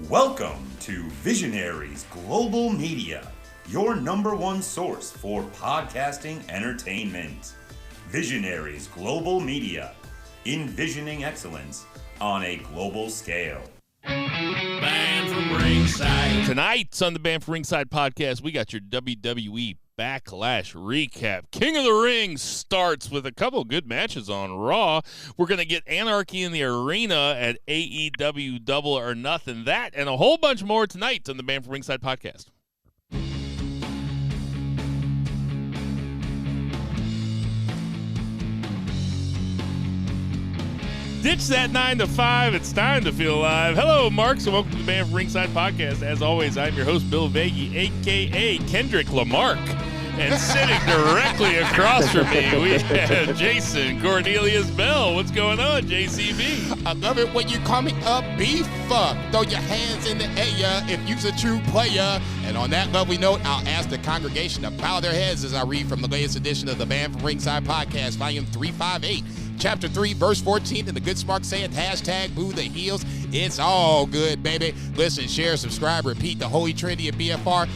Welcome to Visionaries Global Media, your number one source for podcasting entertainment. Visionaries Global Media, envisioning excellence on a global scale. Band from Ringside. Tonight on the Band from Ringside podcast, we got your WWE Backlash recap. King of the Ring starts with a couple of good matches on Raw. We're going to get Anarchy in the Arena at AEW Double or Nothing. That and a whole bunch more tonight on the Band from Ringside podcast. Ditch that 9 to 5. It's time to feel alive. Hello, Marks, and welcome to the Band from Ringside podcast. As always, I'm your host, Bill Vagey, a.k.a. Kendrick Lamarck. And sitting directly across from me, we have Jason Cornelius Bell. What's going on, JCB? I love it when you call me a B-fuck. Throw your hands in the air if you's a true player. And on that lovely note, I'll ask the congregation to bow their heads as I read from the latest edition of the Band from Ringside podcast, volume 358. Chapter 3, verse 14, and the good smart saying, hashtag boo the heels. It's all good, baby. Listen, share, subscribe, repeat the holy trinity of BFR.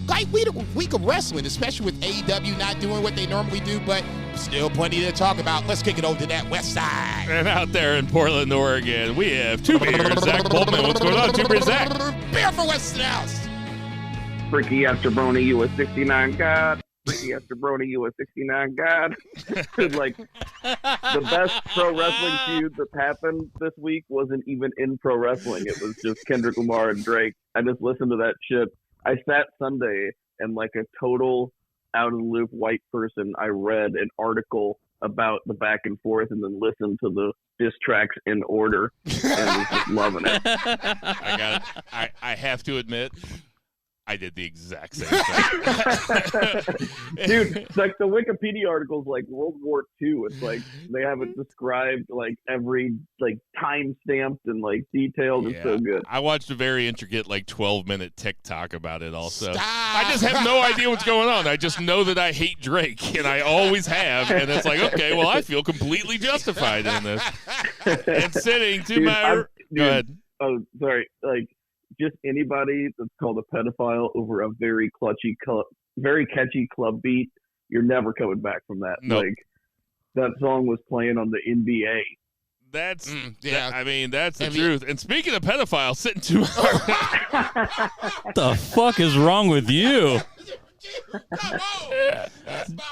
Like week of wrestling, especially with AEW not doing what they normally do, but still plenty to talk about. Let's kick it over to that west side. And out there in Portland, Oregon, we have Two Beers, Zach Boltman. What's going on, Two Beers, Zach? Beer for Western House. Freaky after Brony, you a 69 god. Freaky after Brony, you a 69 god. Like, the best pro wrestling feud that happened this week wasn't even in pro wrestling. It was just Kendrick Lamar and Drake. I just listened to that shit. I sat Sunday and, like a total out-of-the-loop white person, I read an article about the back and forth and then listened to the diss tracks in order and was just loving it. I have to admit, I did the exact same thing. Dude, it's like the Wikipedia article's like World War II. It's like they have it described like every like time stamped and like detailed. Yeah. It's so good. I watched a very intricate like 12-minute TikTok about it also. Stop. I just have no idea what's going on. I just know that I hate Drake and I always have. And it's like, okay, well, I feel completely justified in this. And sitting to go ahead. Oh, sorry. Like, just anybody that's called a pedophile over a very catchy club beat, you're never coming back from that. Nope. Like, that song was playing on the NBA. That's yeah. That's the truth. And speaking of pedophiles, sitting to What the fuck is wrong with you? Come on. That's my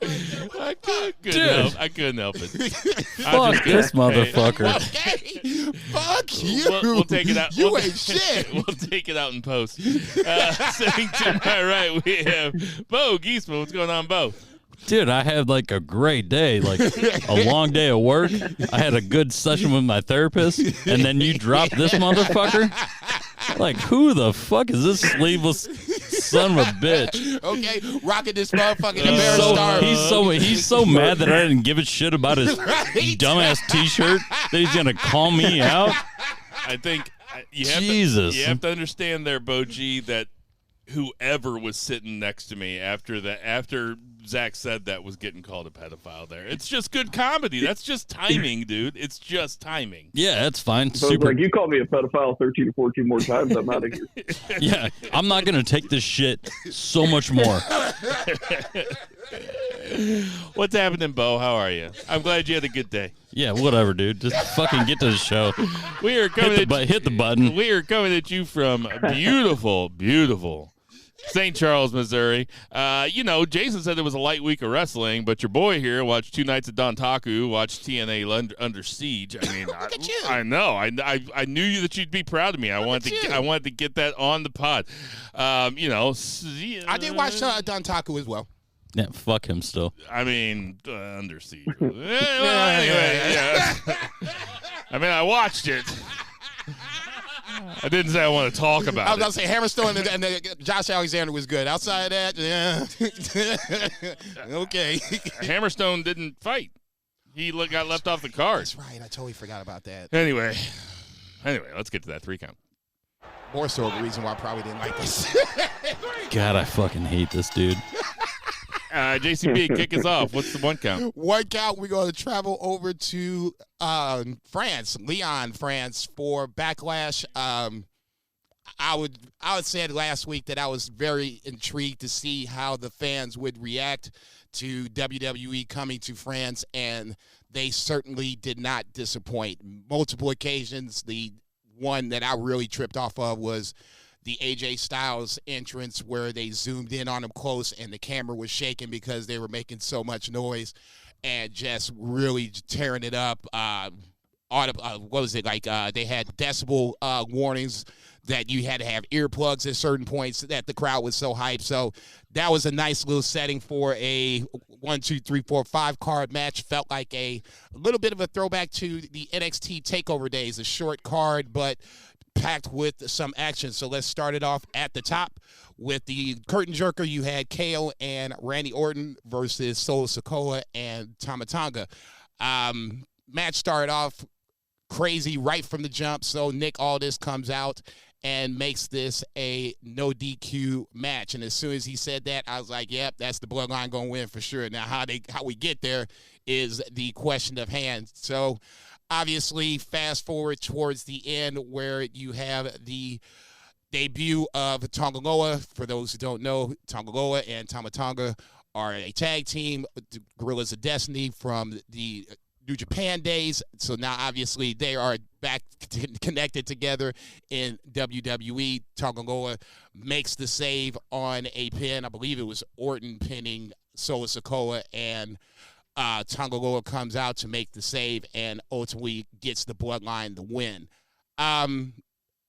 nigga right there. I couldn't help it. Fuck this motherfucker. Okay. Fuck you. We'll take it out. You ain't shit. We'll take it out in post. Sitting to my right, we have Bo Giesman. What's going on, Bo? Dude, I had like a great day, like a long day of work. I had a good session with my therapist, and then you drop this motherfucker? Like, who the fuck is this sleeveless son of a bitch? Okay, rocking this motherfucking American He's so mad that I didn't give a shit about his dumbass T-shirt that he's gonna call me out. I think you have to understand there, Bo G, that whoever was sitting next to me after Zach said that was getting called a pedophile there. It's just good comedy. That's just timing, dude. It's just timing. Yeah, that's fine. So it's like, you called me a pedophile 13 or 14 more times, I'm out of here. Yeah, I'm not going to take this shit so much more. What's happening, Bo? How are you? I'm glad you had a good day. Yeah, whatever, dude. Just fucking get to the show. We are coming hit the button. We are coming at you from beautiful, beautiful St. Charles, Missouri. Jason said it was a light week of wrestling, but your boy here watched 2 nights of Dontaku, watched TNA Under Siege. I mean, Look at you. I know. I knew that you'd be proud of me. I wanted to get that on the pod. I did watch Dontaku as well. Yeah, fuck him still. I mean, Under Siege. Anyway, yeah. I mean, I watched it. I didn't say I want to talk about it. I was going to say Hammerstone and Josh Alexander was good. Outside of that, yeah. Okay. Hammerstone didn't fight. He got left off the card. That's right. I totally forgot about that. Anyway, let's get to that 3 count. More so the reason why I probably didn't like this. God, I fucking hate this dude. JCB, kick us off. What's the 1 count? 1 count, we're going to travel over to France, Lyon, France, for Backlash I would say last week that I was very intrigued to see how the fans would react to WWE coming to France, and they certainly did not disappoint. Multiple occasions, the one that I really tripped off of was the AJ Styles entrance where they zoomed in on him close and the camera was shaking because they were making so much noise and just really tearing it up. What was it like? They had decibel warnings that you had to have earplugs at certain points that the crowd was so hyped. So that was a nice little setting for a 1, 2, 3, 4, 5 card match. Felt like a little bit of a throwback to the NXT TakeOver days, a short card, but packed with some action. So let's start it off at the top with the curtain jerker. You had KO and Randy Orton versus Solo Sikoa and Tama Tonga. Match started off crazy right from the jump. So Nick Aldis comes out and makes this a no DQ match. And as soon as he said that, I was like, yep, that's the Bloodline going to win for sure. Now, how we get there is the question of hand. So obviously, fast forward towards the end where you have the debut of Tonga Loa. For those who don't know, Tonga Loa and Tama Tonga are a tag team, the Gorillas of Destiny from the New Japan days. So now, obviously, they are back connected together in WWE. Tonga Loa makes the save on a pin. I believe it was Orton pinning Solo Sikoa, and Tonga Loa comes out to make the save and ultimately gets the Bloodline the win.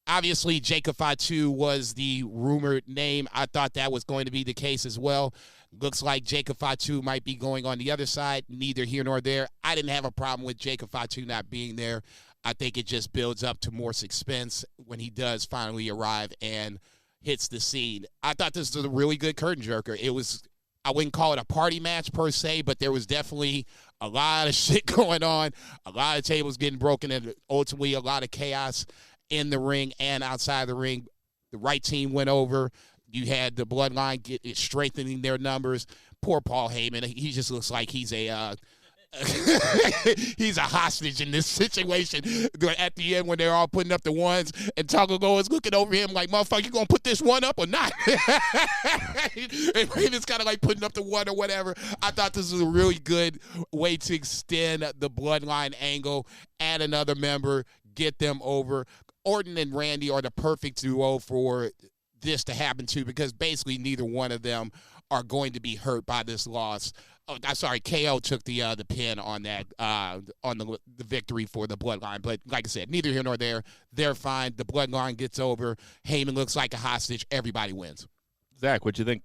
Obviously, Jacob Fatu was the rumored name. I thought that was going to be the case as well. Looks like Jacob Fatu might be going on the other side. Neither here nor there. I didn't have a problem with Jacob Fatu not being there. I think it just builds up to more suspense when he does finally arrive and hits the scene. I thought this was a really good curtain jerker. I wouldn't call it a party match per se, but there was definitely a lot of shit going on, a lot of tables getting broken, and ultimately a lot of chaos in the ring and outside the ring. The right team went over. You had the Bloodline strengthening their numbers. Poor Paul Heyman. He just looks like he's a he's a hostage in this situation. At the end, when they're all putting up the ones, and Tonga Loa is looking over him like, motherfucker, you gonna put this one up or not? And Heyman's kind of like putting up the one or whatever. I thought this was a really good way to extend the Bloodline angle, add another member, get them over. Orton and Randy are the perfect duo for this to happen to, because basically neither one of them are going to be hurt by this loss. Oh, I'm sorry, KO took the pin on that on the victory for the Bloodline. But like I said, neither here nor there. They're fine. The Bloodline gets over. Heyman looks like a hostage. Everybody wins. Zach, what you think?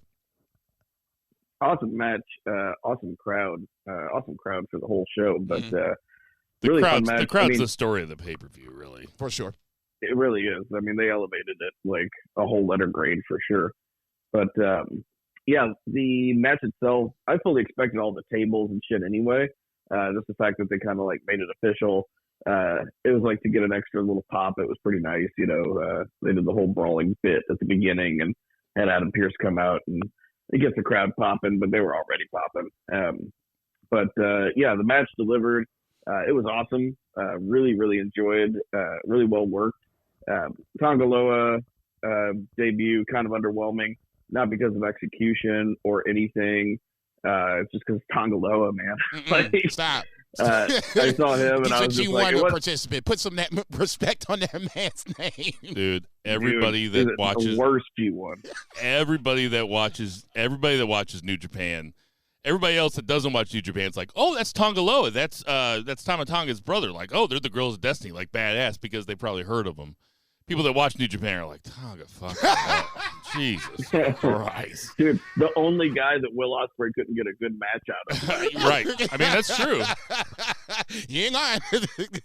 Awesome match. Awesome crowd. Awesome crowd for the whole show. But the really crowd's, fun match. The crowd's the story of the pay-per-view, really. For sure. It really is. I mean, they elevated it like a whole letter grade for sure. But yeah, the match itself, I fully expected all the tables and shit anyway. Just the fact that they kind of like made it official. It was like to get an extra little pop. It was pretty nice, you know. They did the whole brawling bit at the beginning and had Adam Pearce come out and it gets the crowd popping, but they were already popping. But yeah, the match delivered. It was awesome. Really, really enjoyed. Really well worked. Tonga Loa debut kind of underwhelming, not because of execution or anything. It's just because Tonga Loa, man. Like, Stop. I saw him and I was just like, G1 participant. Put some respect on that man's name, dude. Everybody that watches the worst G1. Everybody that watches New Japan. Everybody else that doesn't watch New Japan is like, oh, that's Tonga Loa. That's Tama Tonga's brother. Like, oh, they're the Girls of Destiny, like badass, because they probably heard of them. People that watch New Japan are like, Tonga, fuck that. Jesus Christ. Dude, the only guy that Will Ospreay couldn't get a good match out of. Right. I mean, that's true. You ain't lying.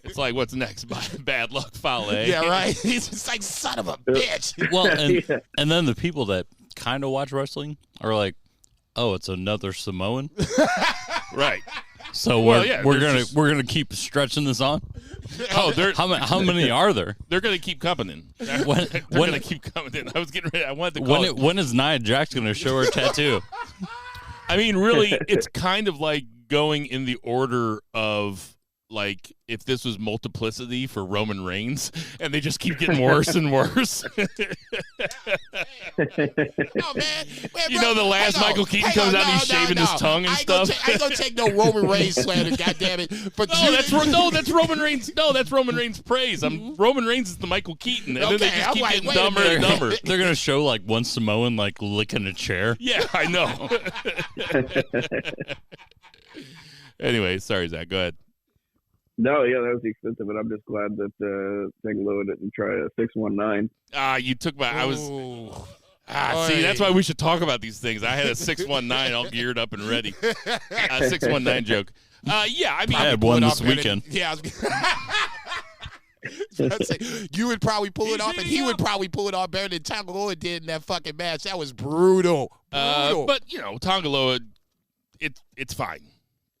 It's like, what's next? Bad luck, Fale. Yeah, right. He's just like, son of a bitch. Well, and then the people that kind of watch wrestling are like, oh, it's another Samoan. Right. So we're gonna keep stretching this on. Oh, how many are there? They're gonna keep coming in. They're gonna keep coming in. I was getting ready. I wanted to call when is Nia Jax gonna show her tattoo? I mean, really, it's kind of like going in the order of like if this was multiplicity for Roman Reigns, and they just keep getting worse and worse. Oh, man. You know, the last Michael Keaton comes out and he's shaving his tongue and stuff. I ain't gonna take no Roman Reigns slander, goddammit. But that's Roman Reigns. No, that's Roman Reigns praise. Roman Reigns is the Michael Keaton, and then they just keep getting dumber and dumber. They're gonna show like one Samoan like licking a chair. Yeah, I know. Anyway, sorry, Zach. Go ahead. No, yeah, that was the extent of it. I'm just glad that Tangaloa didn't try a 619. You took my. I was. Ooh. See, that's why we should talk about these things. I had a 619 all geared up and ready. 619 joke. Yeah, I mean, I had one this weekend. Yeah. I was say, you would probably pull it off, and he would probably pull it off better than Tangaloa did in that fucking match. That was brutal. But you know, Tangaloa, it's fine.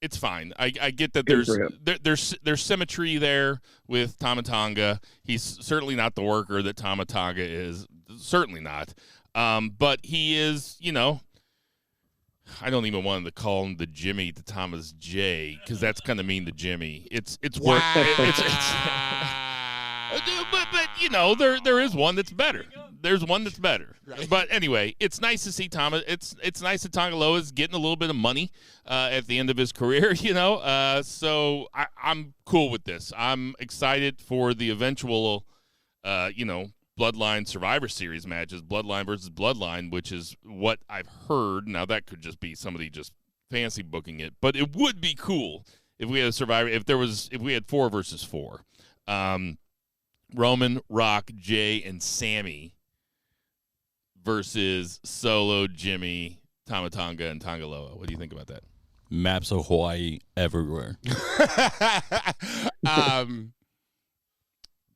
It's fine. I get that there's symmetry there with Tama Tonga. He's certainly not the worker that Tama Tonga is. Certainly not. But he is, you know, I don't even want to call him the Jimmy to Tama's J, because that's kind of mean to Jimmy. It's work. But you know, there is one that's better. There's one that's better. Right. But anyway, it's nice to see Tama. It's nice that Tangaloa is getting a little bit of money at the end of his career, you know. So I'm cool with this. I'm excited for the eventual, you know, Bloodline Survivor Series matches, Bloodline versus Bloodline, which is what I've heard. Now, that could just be somebody just fancy booking it, but it would be cool if we had a Survivor, if we had 4 versus 4. Roman, Rock, Jay, and Sammy versus Solo, Jimmy, Tama Tonga, and Tangaloa. What do you think about that? Maps of Hawaii everywhere.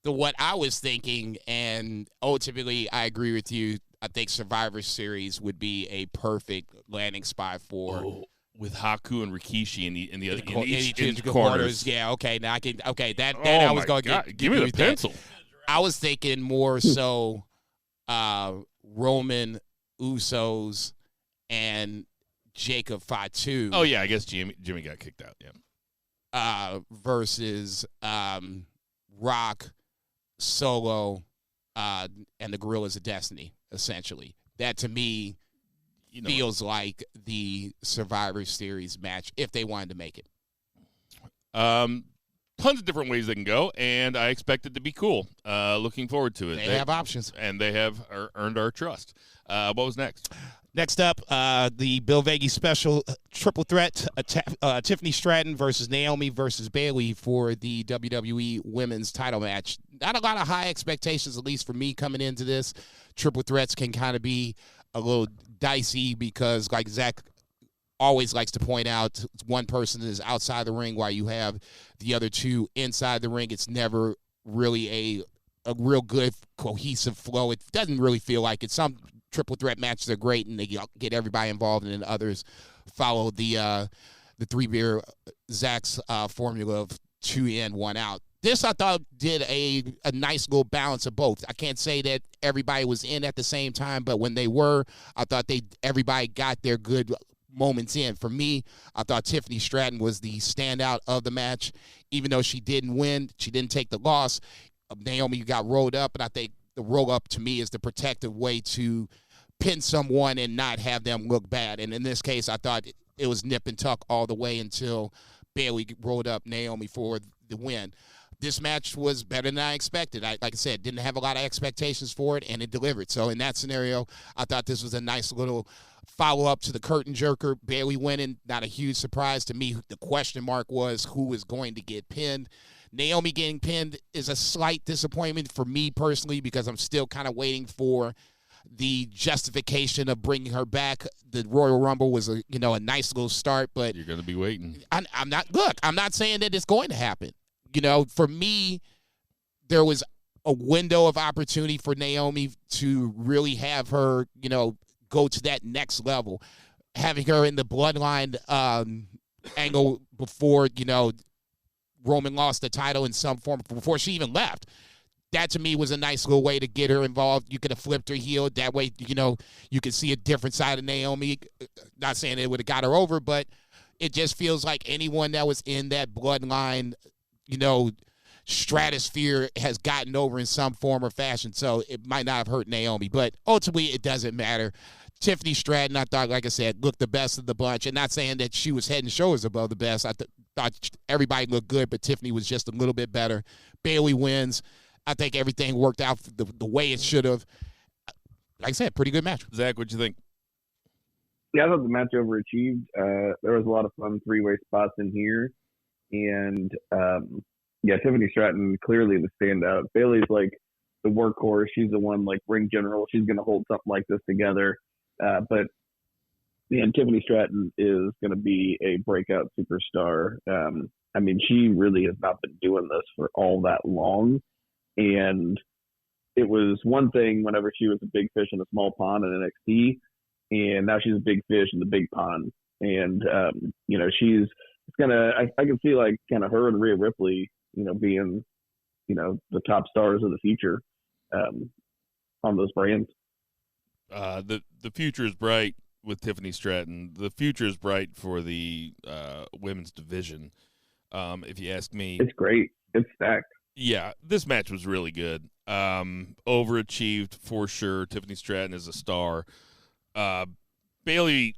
What I was thinking, and ultimately I agree with you, I think Survivor Series would be a perfect landing spot for with Haku and Rikishi in each corners. Yeah, okay. Now I can. Okay, that oh I was going to give me the pencil. I was thinking more so Roman, Usos, and Jacob Fatu. Oh yeah, I guess Jimmy got kicked out. Yeah. Versus Rock, Solo, and the Gorillas of Destiny. Essentially, that to me feels like the Survivor Series match if they wanted to make it. Tons of different ways they can go, and I expect it to be cool. Looking forward to it. They have options. And they have earned our trust. What was next? Next up, the Bill Vegas special triple threat, Tiffany Stratton versus Naomi versus Bayley for the WWE Women's title match. Not a lot of high expectations, at least for me, coming into this. Triple threats can kind of be a little dicey because, like Zach always likes to point out, one person is outside the ring while you have the other two inside the ring. It's never really a real good cohesive flow. It doesn't really feel like it. Some triple threat matches are great and they get everybody involved, and then others follow the 3-beer Zach's formula of 2 in, 1 out. This, I thought, did a nice little balance of both. I can't say that everybody was in at the same time, but when they were, I thought everybody got their good moments in. For me, I thought Tiffany Stratton was the standout of the match. Even though she didn't win, she didn't take the loss. Naomi got rolled up, and I think the roll-up, to me, is the protective way to pin someone and not have them look bad. And in this case, I thought it was nip and tuck all the way until Bayley rolled up Naomi for the win. This match was better than I expected. Like I said, didn't have a lot of expectations for it, and it delivered. So in that scenario, I thought this was a nice little follow-up to the curtain jerker. Bayley winning, not a huge surprise to me. The question mark was who was going to get pinned. Naomi getting pinned is a slight disappointment for me personally because I'm still kind of waiting for the justification of bringing her back. The Royal Rumble was a nice little start, but you're going to be waiting. I'm not saying that it's going to happen. For me, there was a window of opportunity for Naomi to really have her, go to that next level. Having her in the bloodline angle before, Roman lost the title in some form, before she even left. That, to me, was a nice little way to get her involved. You could have flipped her heel. That way, you could see a different side of Naomi. Not saying it would have got her over, but it just feels like anyone that was in that bloodline stratosphere has gotten over in some form or fashion. So it might not have hurt Naomi, but ultimately it doesn't matter. Tiffany Stratton, I thought, like I said, looked the best of the bunch. And not saying that she was head and shoulders above the best. I thought everybody looked good, but Tiffany was just a little bit better. Bayley wins. I think everything worked out the way it should have. Like I said, pretty good match. Zach, what'd you think? Yeah, I thought the match overachieved. There was a lot of fun three-way spots in here. And, Tiffany Stratton clearly the standout. Bayley's like the workhorse. She's the one, like, ring general. She's going to hold something like this together. But Tiffany Stratton is going to be a breakout superstar. She really has not been doing this for all that long. And it was one thing whenever she was a big fish in a small pond in NXT, and now she's a big fish in the big pond. And, she's going to, I can see like kind of her and Rhea Ripley, being, the top stars of the future on those brands. The future is bright with Tiffany Stratton. The future is bright for the women's division. If you ask me, it's great. It's stacked. Yeah, this match was really good. Overachieved for sure. Tiffany Stratton is a star. Bayley,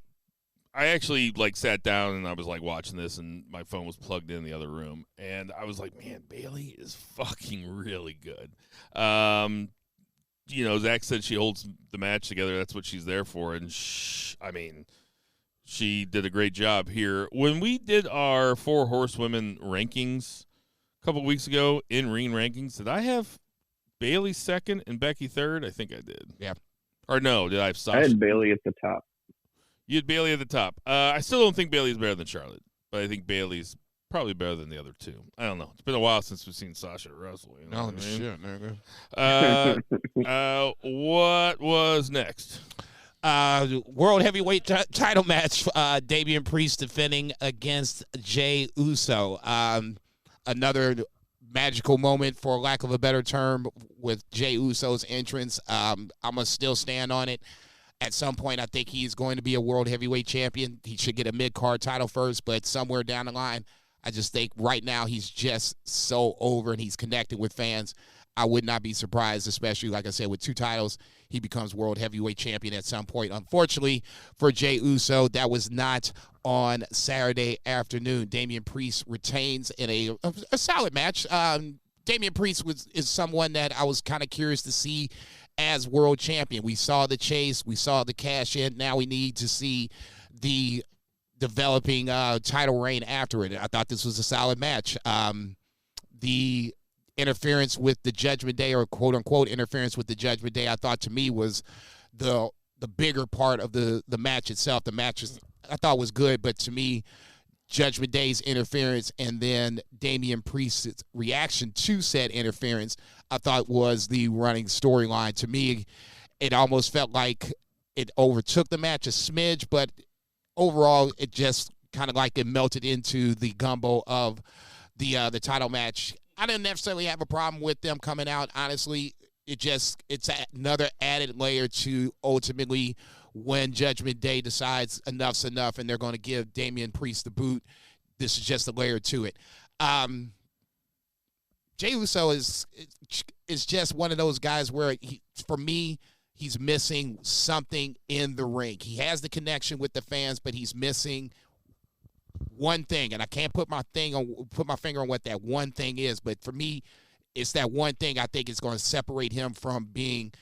I actually sat down and I was watching this, and my phone was plugged in the other room, and I was like, man, Bayley is fucking really good. Zach said she holds the match together. That's what she's there for. And she did a great job here. When we did our 4 horsewomen rankings a couple weeks ago, in-ring rankings, did I have Bayley second and Becky third? I think I did. Yeah. Or no, did I have Sasha? I had Bayley at the top. You had Bayley at the top. I still don't think Bayley's better than Charlotte, but I think Bayley's probably better than the other two. I don't know. It's been a while since we've seen Sasha wrestle. Shit, nigga. What was next? World Heavyweight title match. Damian Priest defending against Jey Uso. Another magical moment, for lack of a better term, with Jey Uso's entrance. I'm going to still stand on it. At some point, I think he's going to be a World Heavyweight Champion. He should get a mid-card title first, but somewhere down the line, I just think right now he's just so over and he's connected with fans. I would not be surprised, especially, like I said, with 2 titles, he becomes World Heavyweight Champion at some point. Unfortunately for Jey Uso, that was not on Saturday afternoon. Damian Priest retains in a solid match. Damian Priest is someone that I was kind of curious to see as world champion. We saw the chase. We saw the cash in. Now we need to see the developing title reign after it. I thought this was a solid match. The interference with the Judgment Day, or quote-unquote interference with the Judgment Day, I thought to me was the bigger part of the match itself. The match I thought was good, but to me, Judgment Day's interference and then Damian Priest's reaction to said interference, I thought was the running storyline. To me, it almost felt like it overtook the match a smidge, but overall, it just kind of it melted into the gumbo of the title match. I didn't necessarily have a problem with them coming out. Honestly, it's another added layer to ultimately when Judgment Day decides enough's enough and they're going to give Damian Priest the boot. This is just a layer to it. Jey Uso is just one of those guys where, for me, he's missing something in the ring. He has the connection with the fans, but he's missing one thing, and I can't put my finger on what that one thing is. But for me, it's that one thing I think is going to separate him from being,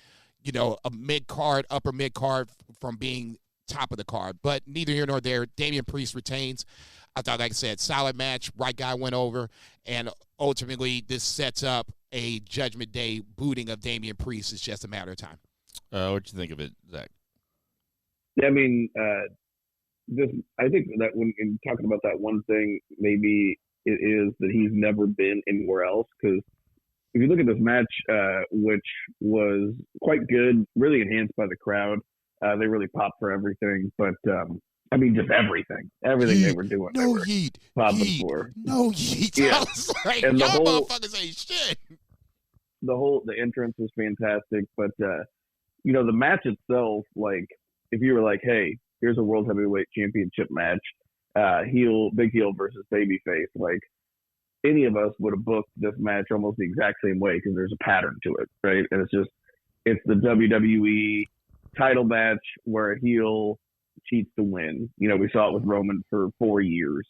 a mid-card, upper mid-card, from being top of the card. But neither here nor there. Damian Priest retains. I thought, like I said, solid match. Right guy went over, and ultimately this sets up a Judgment Day booting of Damian Priest. It's just a matter of time. What you think of it, Zach? Yeah, I think that when in talking about that one thing, maybe it is that he's never been anywhere else. Because if you look at this match, which was quite good, really enhanced by the crowd, they really popped for everything. But just everything they were doing. No heat. Popping for. No heat. Yeah. I was like, and y'all motherfuckers ain't shit. The entrance was fantastic, but the match itself, if you were like, hey, here's a World Heavyweight Championship match, big heel versus babyface, any of us would have booked this match almost the exact same way because there's a pattern to it, right? And it's the WWE title match where a heel cheats to win. You know, we saw it with Roman for 4 years.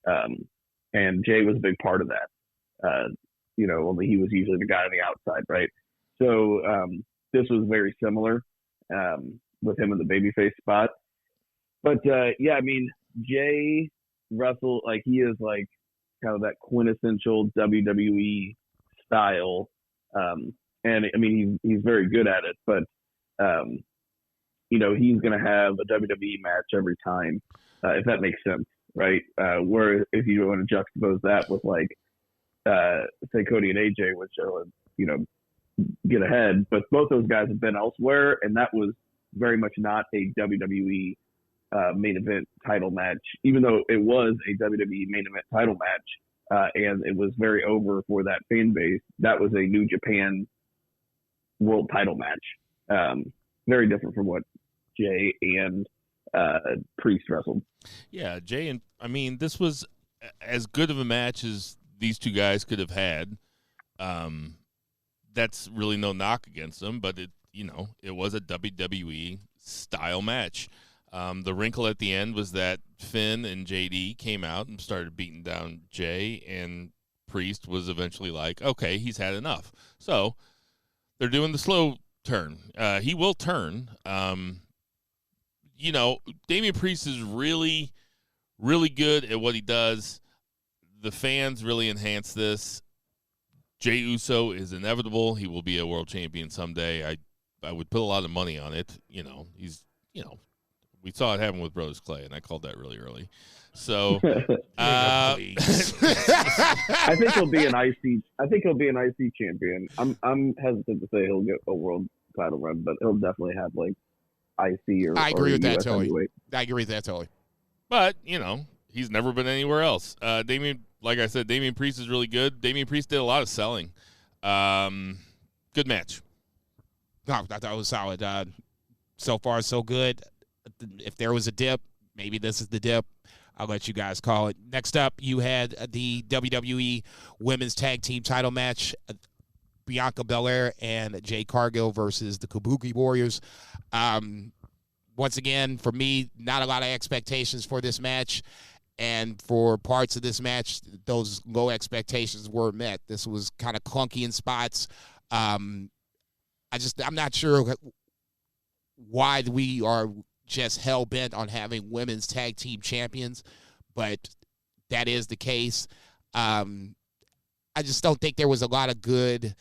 And Jay was a big part of that. You know, only he was usually the guy on the outside, right? So this was very similar with him in the babyface spot. But yeah, I mean, Jay Russell, like he is like kind of that quintessential WWE style. And I mean, he's very good at it, but you know, he's going to have a WWE match every time, if that makes sense, right? Where if you want to juxtapose that with like, say Cody and AJ, which are, you know, get ahead, but both those guys have been elsewhere, and that was very much not a WWE main event title match, even though it was a WWE main event title match, and it was very over for that fan base. That was a New Japan world title match. Very different from what Jay and Priest wrestled. Yeah, Jay and I mean, this was as good of a match as these two guys could have had. That's really no knock against them, but it was a WWE style match. The wrinkle at the end was that Finn and JD came out and started beating down Jay, and Priest was eventually like, okay, he's had enough. So they're doing the slow turn. He will turn. You know, Damian Priest is really, really good at what he does. The fans really enhance this. Jey Uso is inevitable. He will be a world champion someday. I would put a lot of money on it. You know, we saw it happen with Brodus Clay, and I called that really early. So, I think he'll be an IC. I think he'll be an IC champion. I'm hesitant to say he'll get a world title run, but he'll definitely have like IC or. I agree with that totally. Heavyweight. I agree with that totally. But you know, he's never been anywhere else. Like I said, Damian Priest is really good. Damian Priest did a lot of selling. Good match. No, I thought it was solid. So far, so good. If there was a dip, maybe this is the dip. I'll let you guys call it. Next up, you had the WWE Women's Tag Team title match. Bianca Belair and Jade Cargill versus the Kabuki Warriors. Once again, for me, not a lot of expectations for this match. And for parts of this match, those low expectations were met. This was kind of clunky in spots. I'm not sure why we are just hell-bent on having women's tag team champions, but that is the case. I just don't think there was a lot of good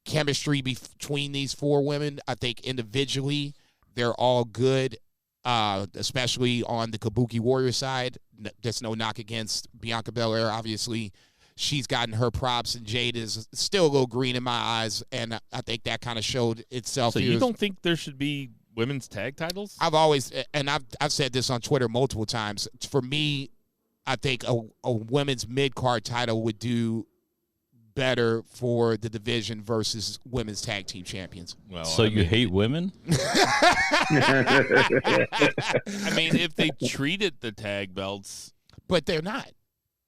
chemistry between these four women. I think individually they're all good, especially on the Kabuki Warrior side. There's no knock against Bianca Belair. Obviously, she's gotten her props, and Jade is still a little green in my eyes, and I think that kind of showed itself. So you don't think there should be women's tag titles? I've always, and I've said this on Twitter multiple times. For me, I think a women's mid-card title would do better for the division versus women's tag team champions. Well, so you hate women? I mean, if they treated the tag belts, but they're not.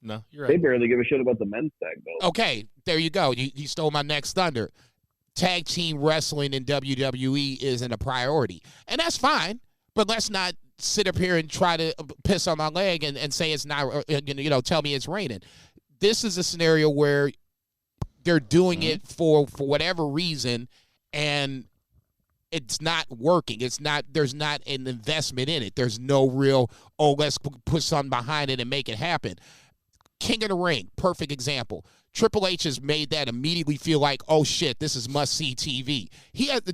No, you're right. They barely give a shit about the men's tag belt. Okay, there you go. You stole my next thunder. Tag team wrestling in WWE isn't a priority, and that's fine. But let's not sit up here and try to piss on my leg and say it's not. Tell me it's raining. This is a scenario where they're doing it for whatever reason, and it's not working. There's not an investment in it. There's no real, let's put something behind it and make it happen. King of the Ring, perfect example. Triple H has made that immediately feel like, oh shit, this is must-see TV.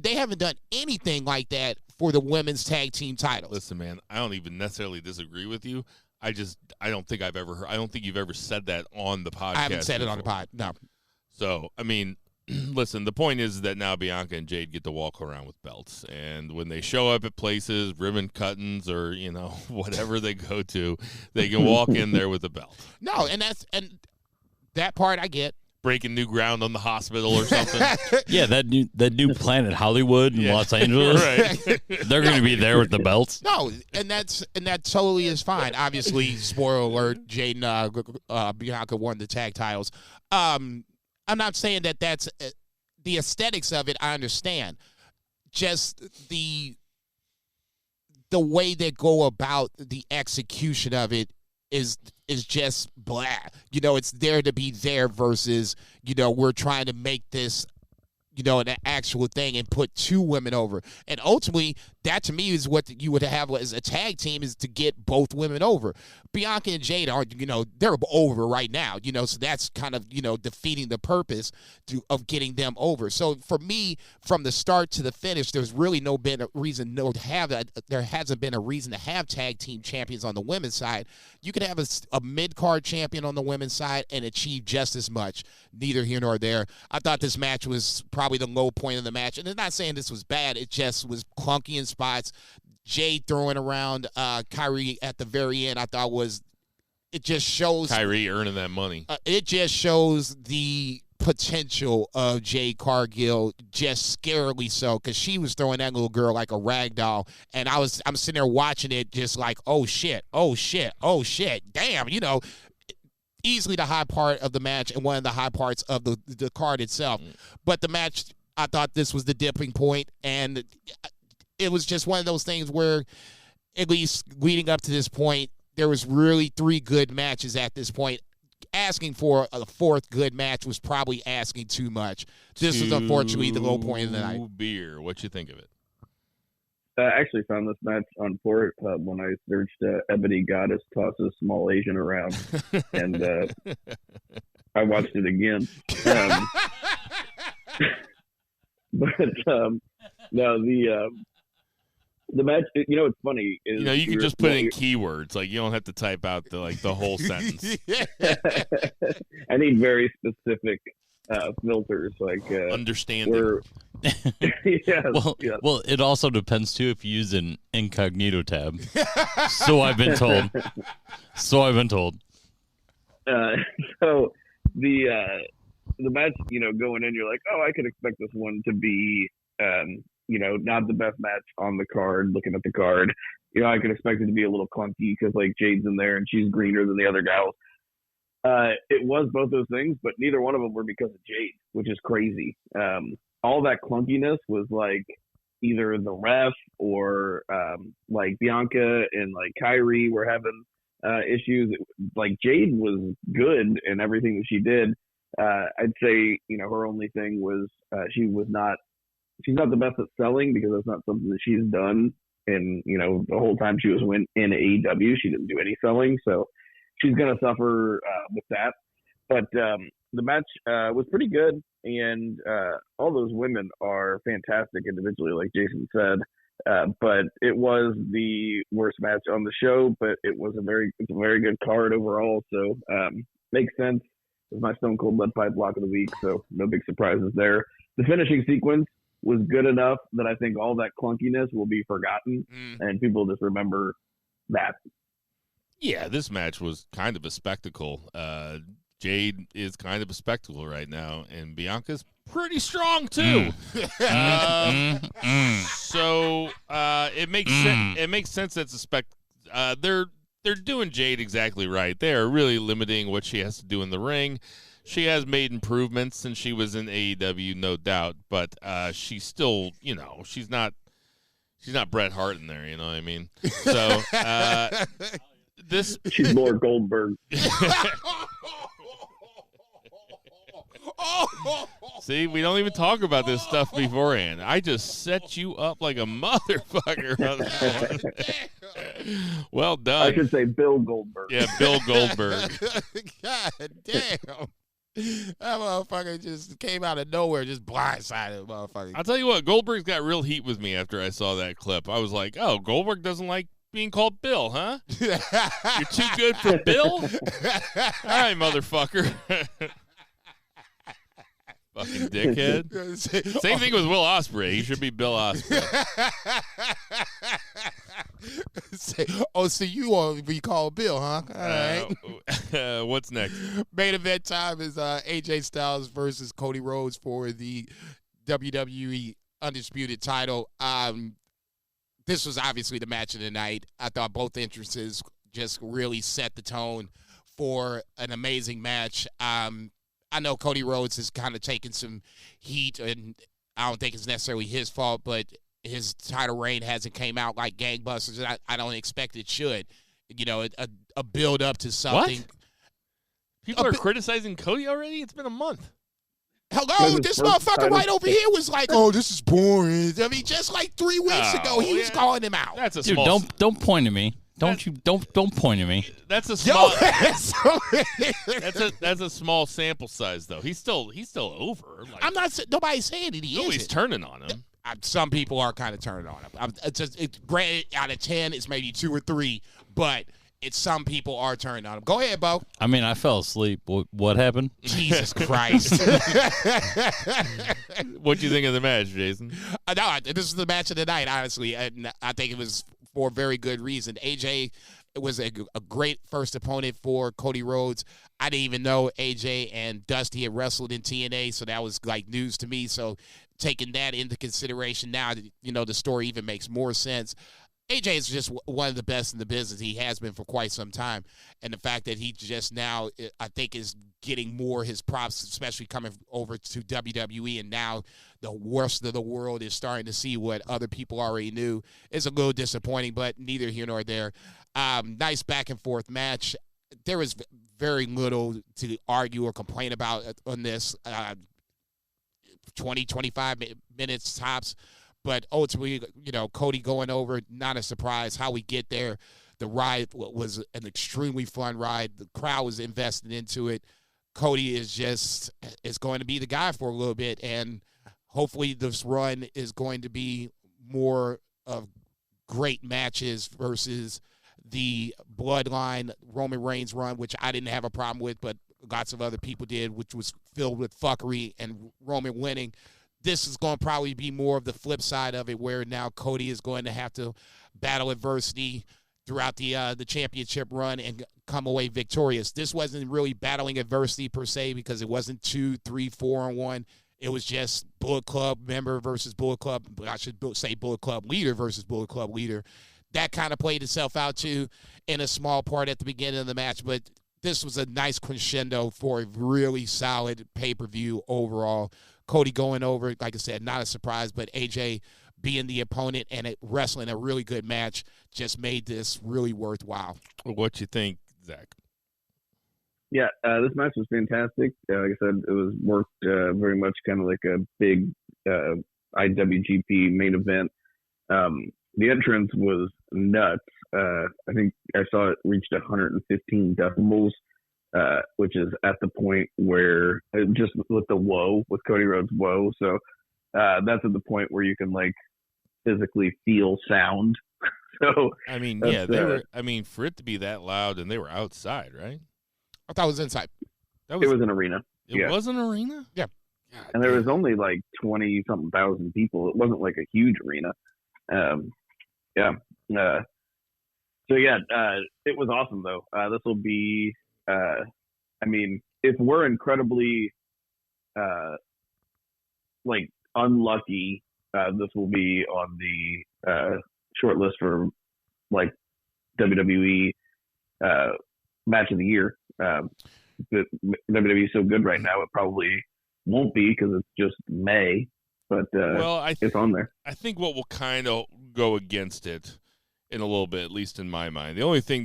They haven't done anything like that for the women's tag team titles. Listen, man, I don't even necessarily disagree with you. I don't think you've ever said that on the podcast. I haven't said it on the pod, no. So, I mean, listen, the point is that now Bianca and Jade get to walk around with belts. And when they show up at places, ribbon cuttings or, whatever they go to, they can walk in there with a belt. No, and that part I get. breaking new ground on the hospital or something. Yeah, that new Planet Hollywood in Los Angeles. Right. They're going to be there with the belts. No, and that totally is fine. Obviously, spoiler alert: Jade and Bianca won the tag titles. I'm not saying that that's the aesthetics of it. I understand. Just the way they go about the execution of it is just blah. You know, it's there to be there versus, you know, we're trying to make this, you know, an actual thing and put two women over. And ultimately, that to me is what you would have as a tag team, is to get both women over. Bianca and Jade are, you know, they're over right now, you know, so that's kind of, you know, defeating the purpose of getting them over. So for me, from the start to the finish, there's really there hasn't been a reason to have tag team champions on the women's side. You could have a mid-card champion on the women's side and achieve just as much. Neither here nor there. I thought this match was probably the low point of the match. And I'm not saying this was bad. It just was clunky in spots. Jade throwing around Kyrie at the very end, I thought it just shows Kyrie earning that money. It just shows the potential of Jade Cargill, just scarily so, because she was throwing that little girl like a rag doll, and I'm sitting there watching it just like, oh shit, damn, you know. Easily the high part of the match and one of the high parts of the card itself. But the match, I thought this was the dipping point, and it was just one of those things where, at least leading up to this point, there was really 3 good matches at this point. Asking for a 4th good match was probably asking too much. This was unfortunately the low point of the night. Beer, what you think of it? I actually found this match on Pornhub when I searched Ebony Goddess tosses small Asian around, and I watched it again. No, the match. You know, what's funny is, you know, you can just put in keywords. Like, you don't have to type out the whole sentence. I need very specific filters, like understanding. Yes. Well, it also depends too if you use an incognito tab. So I've been told. So the match, you know, going in, you're like, oh, I could expect this one to be, you know, not the best match on the card. Looking at the card, you know, I could expect it to be a little clunky because, like, Jade's in there and she's greener than the other gals. It was both those things, but neither one of them were because of Jade, which is crazy. All that clunkiness was like either the ref or like Bianca and like Kyrie were having issues. Like, Jade was good in everything that she did. I'd say, you know, her only thing was she's not the best at selling, because that's not something that she's done. And, you know, the whole time she was in AEW, she didn't do any selling. So she's going to suffer with that. But the match was pretty good. And all those women are fantastic individually, like Jason said. But it was the worst match on the show, but it's a very good card overall. So makes sense. It was my Stone Cold Lead Pipe block of the week, so no big surprises there. The finishing sequence was good enough that I think all that clunkiness will be forgotten, and people just remember that. Yeah, this match was kind of a spectacle. Jade is kind of a spectacle right now, and Bianca's pretty strong too. So it makes sense. It makes sense that's a they're doing Jade exactly right. They are really limiting what she has to do in the ring. She has made improvements since she was in AEW, no doubt, but she's still, you know, she's not Bret Hart in there, you know what I mean? So she's more Goldberg. See, we don't even talk about this stuff beforehand. I just set you up like a motherfucker. Well done. I should say Bill Goldberg. Yeah, Bill Goldberg. God damn. That motherfucker just came out of nowhere, just blindsided motherfucker. I'll tell you what, Goldberg's got real heat with me after I saw that clip. I was like, oh, Goldberg doesn't like being called Bill, huh? You're too good for Bill? All right, motherfucker. Fucking dickhead. Same thing with Will Ospreay. He should be Bill Ospreay. So you want to recall Bill, huh? All right. What's next? Main event time is AJ Styles versus Cody Rhodes for the WWE Undisputed title. This was obviously the match of the night. I thought both entrances just really set the tone for an amazing match. I know Cody Rhodes has kind of taken some heat, and I don't think it's necessarily his fault, but his title reign hasn't came out like gangbusters, and I don't expect it should. You know, a build up to something. What? People are criticizing Cody already? It's been a month. Hello, this motherfucker right over here was like, "Oh, this is boring." I mean, just like 3 weeks ago, he was calling him out. That's a Dude, small. don't point at me. Don't point at me. That's a small. Yo, that's a small sample size, though. He's still over. Like, I'm not. Nobody's saying that he nobody's isn't. turning on him. Some people are kind of turning on him. It's granted, out of 10, it's maybe 2 or 3, but some people are turning on him. Go ahead, Bo. I mean, I fell asleep. What happened? Jesus Christ. What do you think of the match, Jason? No, this is the match of the night, honestly. And I think it was for a very good reason. AJ was a great first opponent for Cody Rhodes. I didn't even know AJ and Dusty had wrestled in TNA, so that was like news to me. So taking that into consideration now, you know, the story even makes more sense. AJ is just one of the best in the business. He has been for quite some time. And the fact that he just now, I think, is getting more his props, especially coming over to WWE, and now the worst of the world is starting to see what other people already knew, is a little disappointing, but neither here nor there. Nice back and forth match. There was very little to argue or complain about on this. 20, 25 minutes tops. But ultimately, you know, Cody going over, not a surprise. How we get there, the ride was an extremely fun ride. The crowd was invested into it. Cody is going to be the guy for a little bit, and hopefully this run is going to be more of great matches versus the Bloodline Roman Reigns run, which I didn't have a problem with, but lots of other people did, which was filled with fuckery and Roman winning. This is going to probably be more of the flip side of it, where now Cody is going to have to battle adversity throughout the championship run and come away victorious. This wasn't really battling adversity per se, because it wasn't 2, 3, 4 on 1. It was just Bullet Club member versus Bullet Club. I should say Bullet Club leader versus Bullet Club leader. That kind of played itself out too in a small part at the beginning of the match, but this was a nice crescendo for a really solid pay-per-view overall. Cody going over, like I said, not a surprise, but AJ being the opponent and wrestling a really good match just made this really worthwhile. What you think, Zach? Yeah, this match was fantastic. Like I said, it was worked very much kind of like a big IWGP main event. The entrance was nuts. I think I saw it reached 115 decibels. Which is at the point where just with the whoa, with Cody Rhodes' whoa. So that's at the point where you can like physically feel sound. So I mean, yeah, they were. I mean, for it to be that loud, and they were outside, right? I thought it was inside. It was an arena. It was an arena. Yeah. God, and there was only like 20-something thousand people. It wasn't like a huge arena. It was awesome though. This will be. I mean, if we're incredibly, unlucky, this will be on the short list for, like, WWE match of the year. The WWE is so good right now, it probably won't be because it's just May, but it's on there. I think what will kind of go against it in a little bit, at least in my mind, the only thing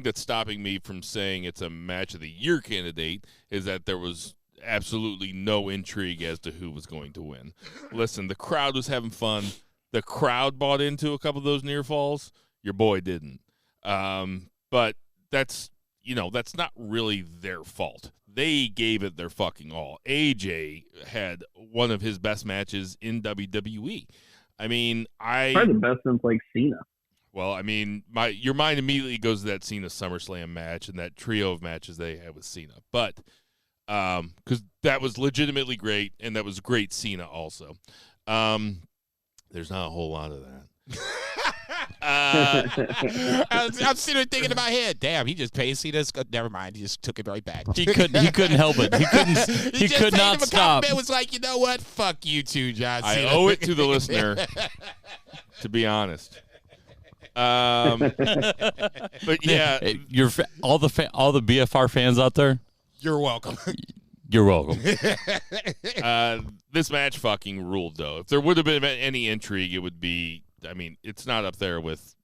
that's stopping me from saying it's a match of the year candidate is that there was absolutely no intrigue as to who was going to win. Listen, the crowd was having fun. The crowd bought into a couple of those near falls. Your boy didn't. But that's not really their fault. They gave it their fucking all. AJ had one of his best matches in WWE. I mean, probably the best since like Cena. Well, I mean, your mind immediately goes to that Cena SummerSlam match and that trio of matches they had with Cena. But because that was legitimately great, and that was great Cena also. There's not a whole lot of that. I'm sitting there thinking in my head, damn, he just paid Cena's. Never mind, he just took it right back. He couldn't help it. He just could paid not him a stop. compliment, was like, you know what? Fuck you too, John Cena. I owe it to the listener, to be honest. But yeah, All the BFR fans out there, You're welcome. you're welcome. this match fucking ruled, though. If there would have been any intrigue, it would be, I mean, it's not up there with,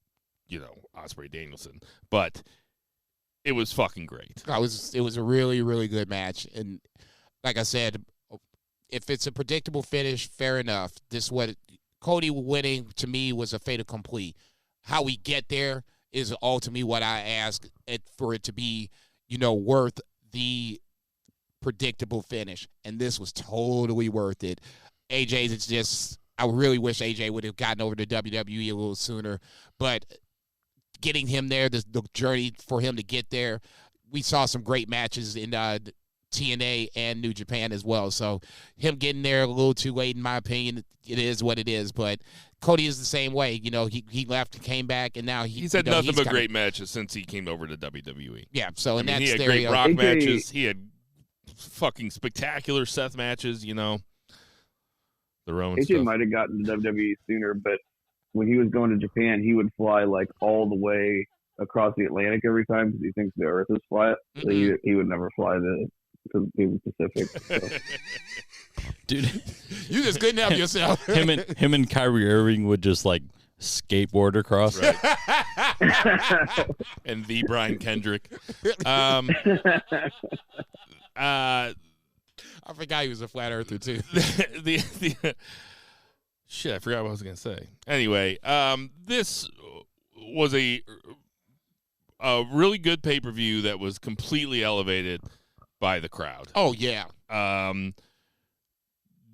Ospreay Danielson, but it was fucking great. It was a really, really good match. And like I said, if it's a predictable finish, fair enough. Cody winning, to me, was a fait accompli. How we get there is ultimately what I ask for it to be, worth the predictable finish. And this was totally worth it. AJ's just, I really wish AJ would have gotten over to WWE a little sooner. But getting him there, the journey for him to get there, we saw some great matches in TNA and New Japan as well. So him getting there a little too late, in my opinion, it is what it is. But Cody is the same way. He left, came back, and now he's had nothing but great matches since he came over to WWE. Yeah, so and he had great Rock matches. He had fucking spectacular Seth matches. The Roman AJ stuff. might have gotten to WWE sooner, but when he was going to Japan, he would fly like all the way across the Atlantic every time because he thinks the Earth is flat. So he would never fly to the Pacific. So. Dude, you just couldn't help yourself. him and Kyrie Irving would just like skateboard across. Right. And the Brian Kendrick. I forgot he was a flat earther too. Shit, I forgot what I was gonna say. Anyway, this was a really good pay-per-view that was completely elevated by the crowd. Oh yeah.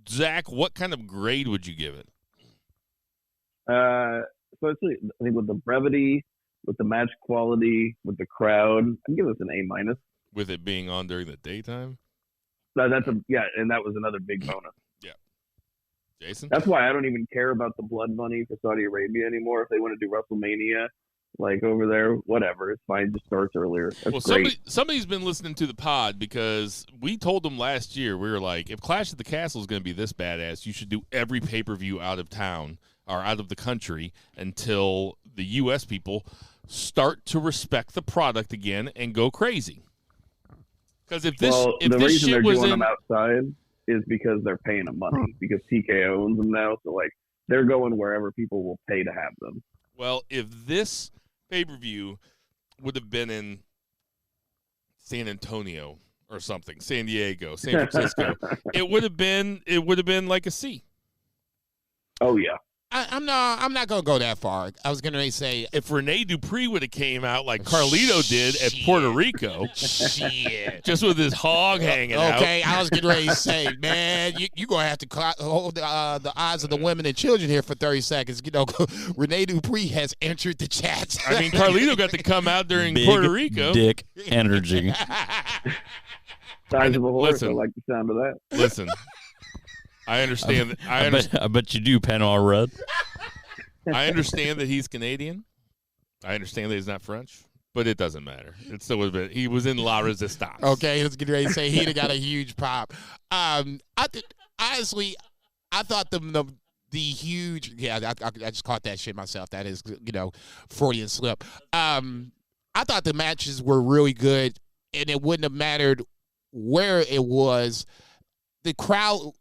Zach, what kind of grade would you give it? So I think with the brevity, with the match quality, with the crowd, I'd give this an A-. With it being on during the daytime? And that was another big bonus. Yeah. Jason? That's why I don't even care about the blood money for Saudi Arabia anymore. If they want to do WrestleMania, like over there, whatever, it's fine. It just starts earlier. That's great. Somebody's been listening to the pod because we told them last year, we were like, if Clash at the Castle is going to be this badass, you should do every pay-per-view out of town or out of the country until the U.S. people start to respect the product again and go crazy. Because if this reason they're shit was doing them outside is because they're paying them money because TK owns them now. So like they're going wherever people will pay to have them. Well, if this pay-per-view would have been in San Antonio or something, San Diego, San Francisco, it would have been like a C. Oh yeah. I'm not gonna go that far. I was gonna say if Rene Dupree would have came out like Carlito did at Puerto Rico, shit, just with his hog hanging out. Okay, I was getting ready to say, man, you gonna have to hold the eyes of the women and children here for 30 seconds. Rene Dupree has entered the chat. I mean, Carlito got to come out during Big Puerto Rico. Dick energy. Size of a horse. Listen, I like the sound of that. Listen. I understand that. I bet you do, Panama Red. I understand that he's Canadian. I understand that he's not French, but it doesn't matter. It still would have been. He was in La Resistance. Okay, let's get ready to say he'd have got a huge pop. Honestly, I thought the huge. Yeah, I just caught that shit myself. That is, Freudian slip. I thought the matches were really good, and it wouldn't have mattered where it was. The crowd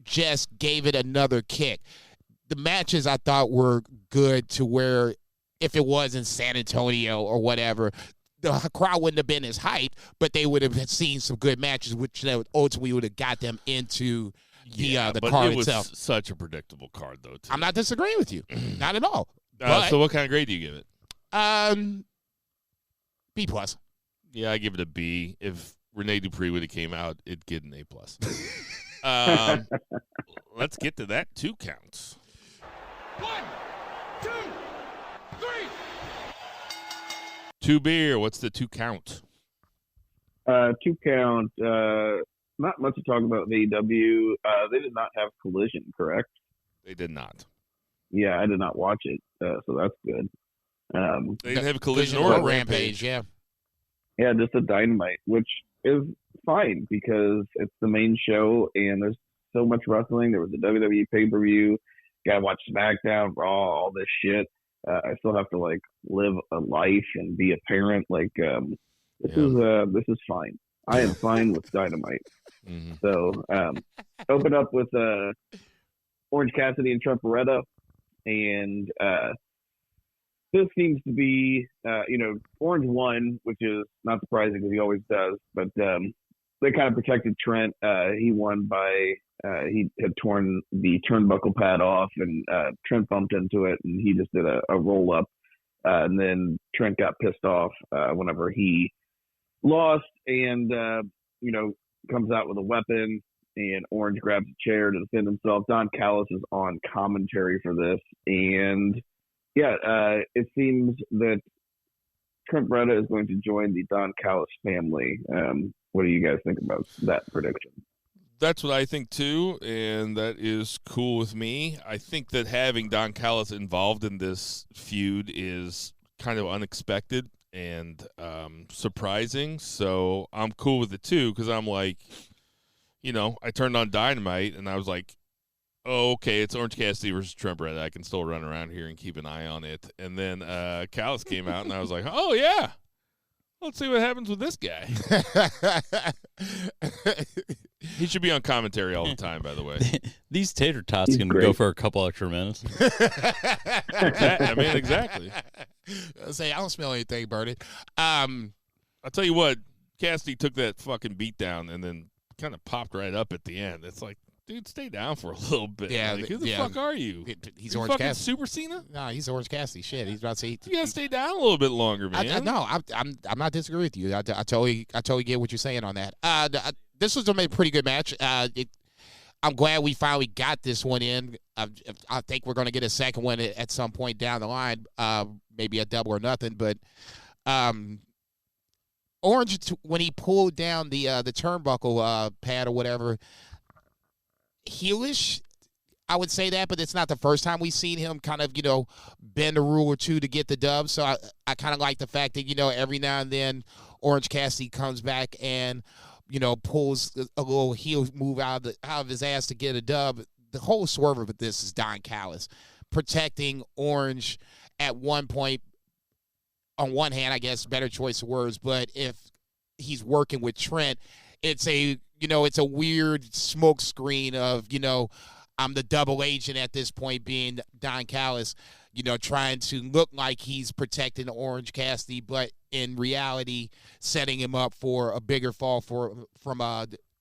just gave it another kick. The matches I thought were good to where if it was in San Antonio or whatever, the crowd wouldn't have been as hyped, but they would have seen some good matches, which ultimately would have got them into the card itself. It was such a predictable card, though, too. I'm not disagreeing with you. Not at all. So what kind of grade do you give it? B+. Yeah, I give it a B. If Rene Dupree would have came out, it'd get an A+. Let's get to that 2 counts. 1, 2, 3. 2 beer. What's the 2 count? 2 count. Not much to talk about with AEW. They did not have Collision, correct? They did not. Yeah, I did not watch it, so that's good. They didn't have a Collision or or Rampage, yeah. Yeah, just a Dynamite, which is fine because it's the main show and there's so much wrestling. There was a WWE pay-per-view. Gotta watch SmackDown, Raw, all this shit. I still have to like live a life and be a parent. Like this is fine. I am fine with Dynamite. Mm-hmm. So open up with Orange Cassidy and Trent Beretta, and this seems to be Orange won, which is not surprising because he always does. But they kind of protected Trent. He won by he had torn the turnbuckle pad off, and Trent bumped into it, and he just did a roll up. And then Trent got pissed off whenever he lost, and comes out with a weapon. And Orange grabs a chair to defend himself. Don Callis is on commentary for this, and it seems that Trent Beretta is going to join the Don Callis family. What do you guys think about that prediction? That's what I think too, and that is cool with me. I think that having Don Callis involved in this feud is kind of unexpected and surprising, so I'm cool with it too, because I'm like, I turned on Dynamite, and I was like, oh, okay, it's Orange Cassidy versus Trent Beretta. I can still run around here and keep an eye on it. And then Callis came out, and I was like, oh, yeah. Let's see what happens with this guy. He should be on commentary all the time, by the way. These tater tots can go for a couple extra minutes. Exactly. Say, I don't smell anything, Bernie. I'll tell you what, Cassidy took that fucking beat down and then kind of popped right up at the end. It's like, dude, stay down for a little bit. Yeah, like, who the fuck are you? He's you Orange fucking Cassidy. Super Cena? No, he's Orange Cassidy. Shit, he's about to say. You gotta stay down a little bit longer, man. No, I'm not disagreeing with you. I totally get what you're saying on that. This was a pretty good match. I'm glad we finally got this one in. I think we're going to get a second one at some point down the line, maybe a double or nothing. But Orange, when he pulled down the turnbuckle pad or whatever, heelish, I would say that, but it's not the first time we've seen him kind of, bend a rule or two to get the dub. So I kind of like the fact that, every now and then Orange Cassidy comes back and, pulls a little heel move out of his ass to get a dub. The whole swerve of this is Don Callis protecting Orange at one point. On one hand, I guess, better choice of words, but if he's working with Trent, it's a weird smoke screen of, I'm the double agent at this point, being Don Callis, trying to look like he's protecting Orange Cassidy, but in reality, setting him up for a bigger fall from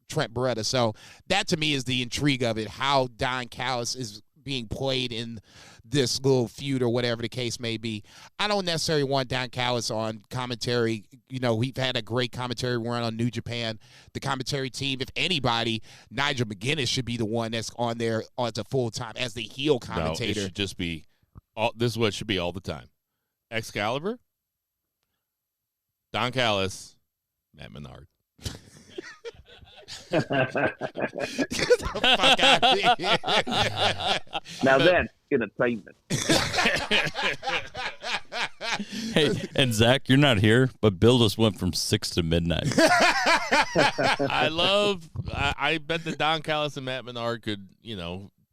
Trent Beretta. So that to me is the intrigue of it, how Don Callis is being played in this little feud or whatever the case may be. I don't necessarily want Don Callis on commentary. We've had a great commentary run on New Japan. The commentary team, if anybody, Nigel McGuinness should be the one that's on there as a full-time, as the heel commentator. No, it should just be, this is what it should be all the time. Excalibur, Don Callis, Matt Menard. Now that's entertainment. Hey, and Zach, you're not here, but Bill just went from 6 to midnight. I bet that Don Callis and Matt Menard could,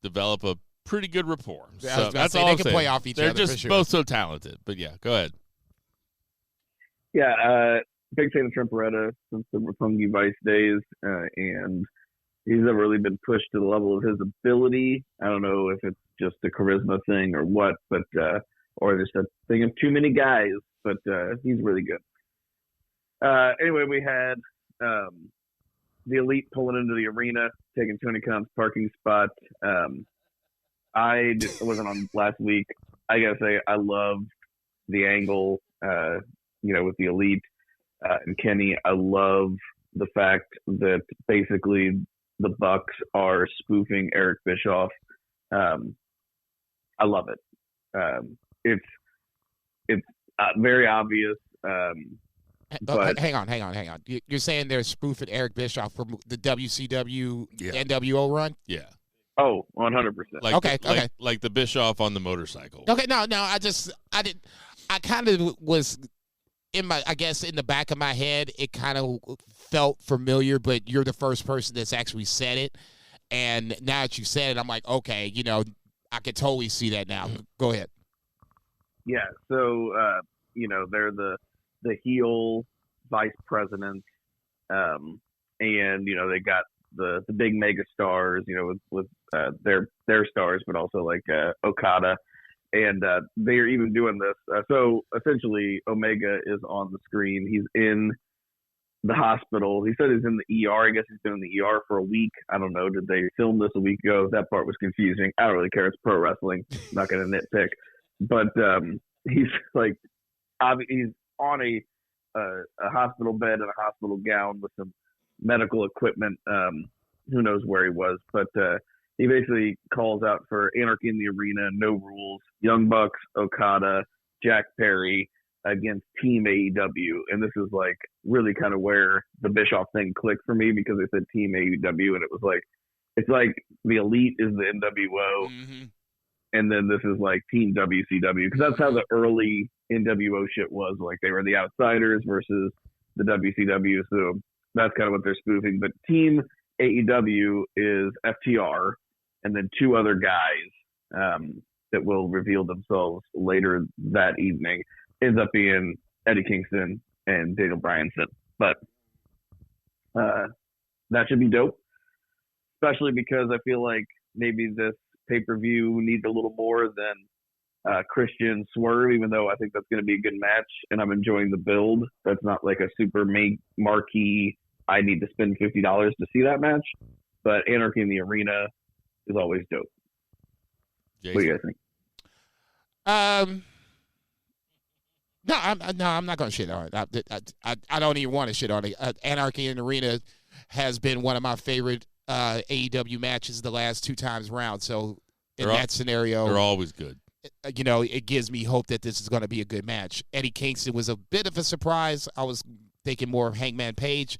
develop a pretty good rapport. So that's all they I'm can saying. play off each They're other. just for sure. both so talented. But yeah, go ahead. Yeah, big fan of Trent Beretta since the Roppongi Vice days, and he's never really been pushed to the level of his ability. I don't know if it's just a charisma thing or what, but or just a thing of too many guys, but he's really good. Anyway, we had the Elite pulling into the arena, taking Tony Khan's parking spot. I wasn't on last week. I gotta say, I loved the angle, with the Elite and Kenny. I love the fact that basically the Bucks are spoofing Eric Bischoff. I love it. It's very obvious. But hang on. You're saying they're spoofing Eric Bischoff from the WCW NWO run? Yeah. Oh, 100%. Like the Bischoff on the motorcycle. Okay, no, I I kind of was in the back of my head, it kind of felt familiar, but you're the first person that's actually said it. And now that you said it, I'm like, okay, I could totally see that now. Go ahead. Yeah. So, they're the heel vice president. And, they got the big mega stars, with their stars, but also like Okada. And they're even doing this. So essentially, Omega is on the screen. He's in the hospital. He said he's in the ER. I guess he's been in the ER for a week. I don't know. Did they film this a week ago? That part was confusing. I don't really care. It's pro wrestling. I'm not going to nitpick. But he's like, he's on a hospital bed in a hospital gown with some medical equipment. Who knows where he was? But he basically calls out for Anarchy in the Arena, No Rules, Young Bucks, Okada, Jack Perry against Team AEW. And this is like really kind of where the Bischoff thing clicked for me, because they said Team AEW, and it was like, it's like the Elite is the NWO. Mm-hmm. And then this is like Team WCW, because that's how the early NWO shit was. Like they were the outsiders versus the WCW. So that's kind of what they're spoofing. But Team AEW is FTR, and then two other guys that will reveal themselves later that evening. Ends up being Eddie Kingston and Daniel Bryanson. But that should be dope, especially because I feel like maybe this pay-per-view needs a little more than Christian Swerve, even though I think that's going to be a good match, and I'm enjoying the build. That's not like a super marquee, I need to spend $50 to see that match. But Anarchy in the Arena is always dope. Jason? What do you guys think? No, I'm not going to shit on it. I don't even want to shit on it. Anarchy in the Arena has been one of my favorite AEW matches the last two times round. So in that scenario, they're always good. It gives me hope that this is going to be a good match. Eddie Kingston was a bit of a surprise. I was thinking more of Hangman Page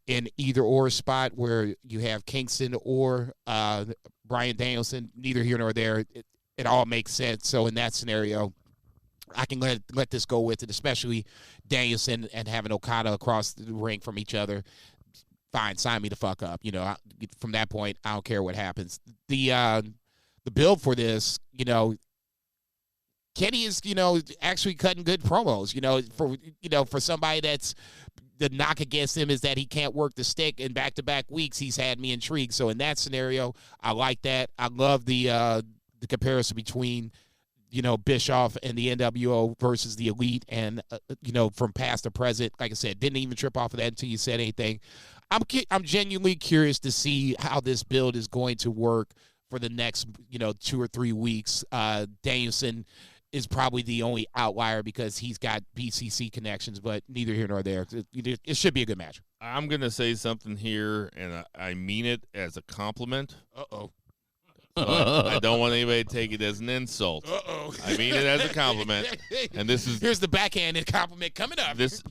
in either or spot, where you have Kingston or Bryan Danielson. Neither here nor there. It all makes sense. So in that scenario, I can let this go with it, especially Danielson and having Okada across the ring from each other. Fine, sign me the fuck up. From that point, I don't care what happens. The build for this, Kenny is, actually cutting good promos. For somebody that's, the knock against him is that he can't work the stick. In back-to-back weeks, he's had me intrigued. So in that scenario, I like that. I love the comparison between Bischoff and the NWO versus the Elite, and from past to present. Like I said, didn't even trip off of that until you said anything. I'm genuinely curious to see how this build is going to work for the next 2 or 3 weeks. Danielson is probably the only outlier because he's got BCC connections, but neither here nor there. It should be a good match. I'm gonna say something here, and I mean it as a compliment. Uh-oh. I don't want anybody to take it as an insult. Uh-oh. I mean it as a compliment. And here's the backhanded compliment coming up. It's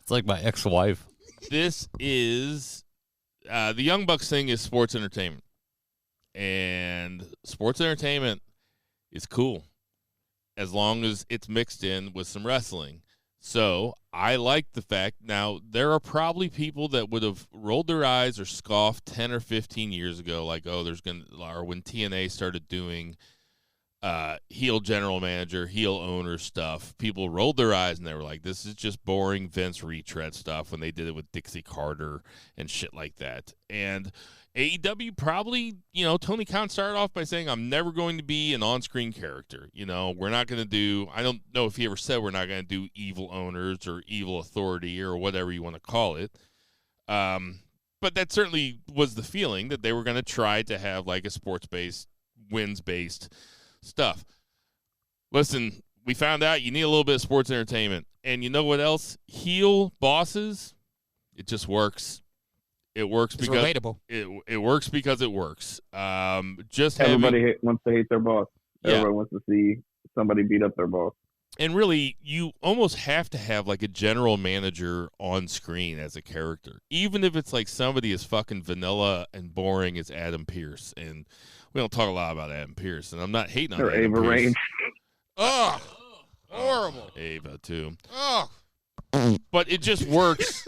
like my ex-wife. This is the Young Bucks thing is sports entertainment. And sports entertainment is cool as long as it's mixed in with some wrestling. So I like the fact, now there are probably people that would have rolled their eyes or scoffed 10 or 15 years ago, like, or when TNA started doing heel general manager, heel owner stuff, people rolled their eyes and they were like, this is just boring Vince retread stuff, when they did it with Dixie Carter and shit like that. And AEW probably, Tony Khan started off by saying, I'm never going to be an on-screen character. We're not going to do, I don't know if he ever said we're not going to do evil owners or evil authority or whatever you want to call it. But that certainly was the feeling, that they were going to try to have like a sports-based, wins-based stuff. Listen, we found out you need a little bit of sports entertainment. And you know what else? Heel bosses, it just works. It works it's because relatable. It works because it works. Everybody wants to hate their boss. Yeah. Everyone wants to see somebody beat up their boss. And really, you almost have to have like a general manager on screen as a character, even if it's like somebody as fucking vanilla and boring as Adam Pearce. And we don't talk a lot about Adam Pearce, and I'm not hating on Or Adam Ava Pearce. Raine. Oh, horrible. horrible. Ava too. Oh. But it just works.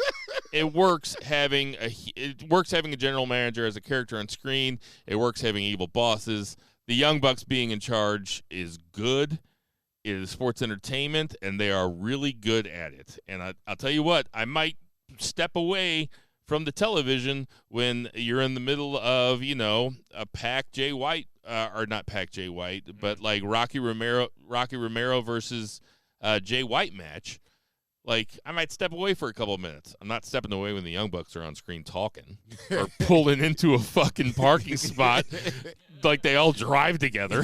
It works having a general manager as a character on screen. It works having evil bosses. The Young Bucks being in charge is good. It is sports entertainment, and they are really good at it. And I'll tell you what, I might step away from the television when you're in the middle of, a Pac Jay White, or not Pac Jay White, but like Rocky Romero versus Jay White match. Like, I might step away for a couple of minutes. I'm not stepping away when the Young Bucks are on screen talking or pulling into a fucking parking spot like they all drive together.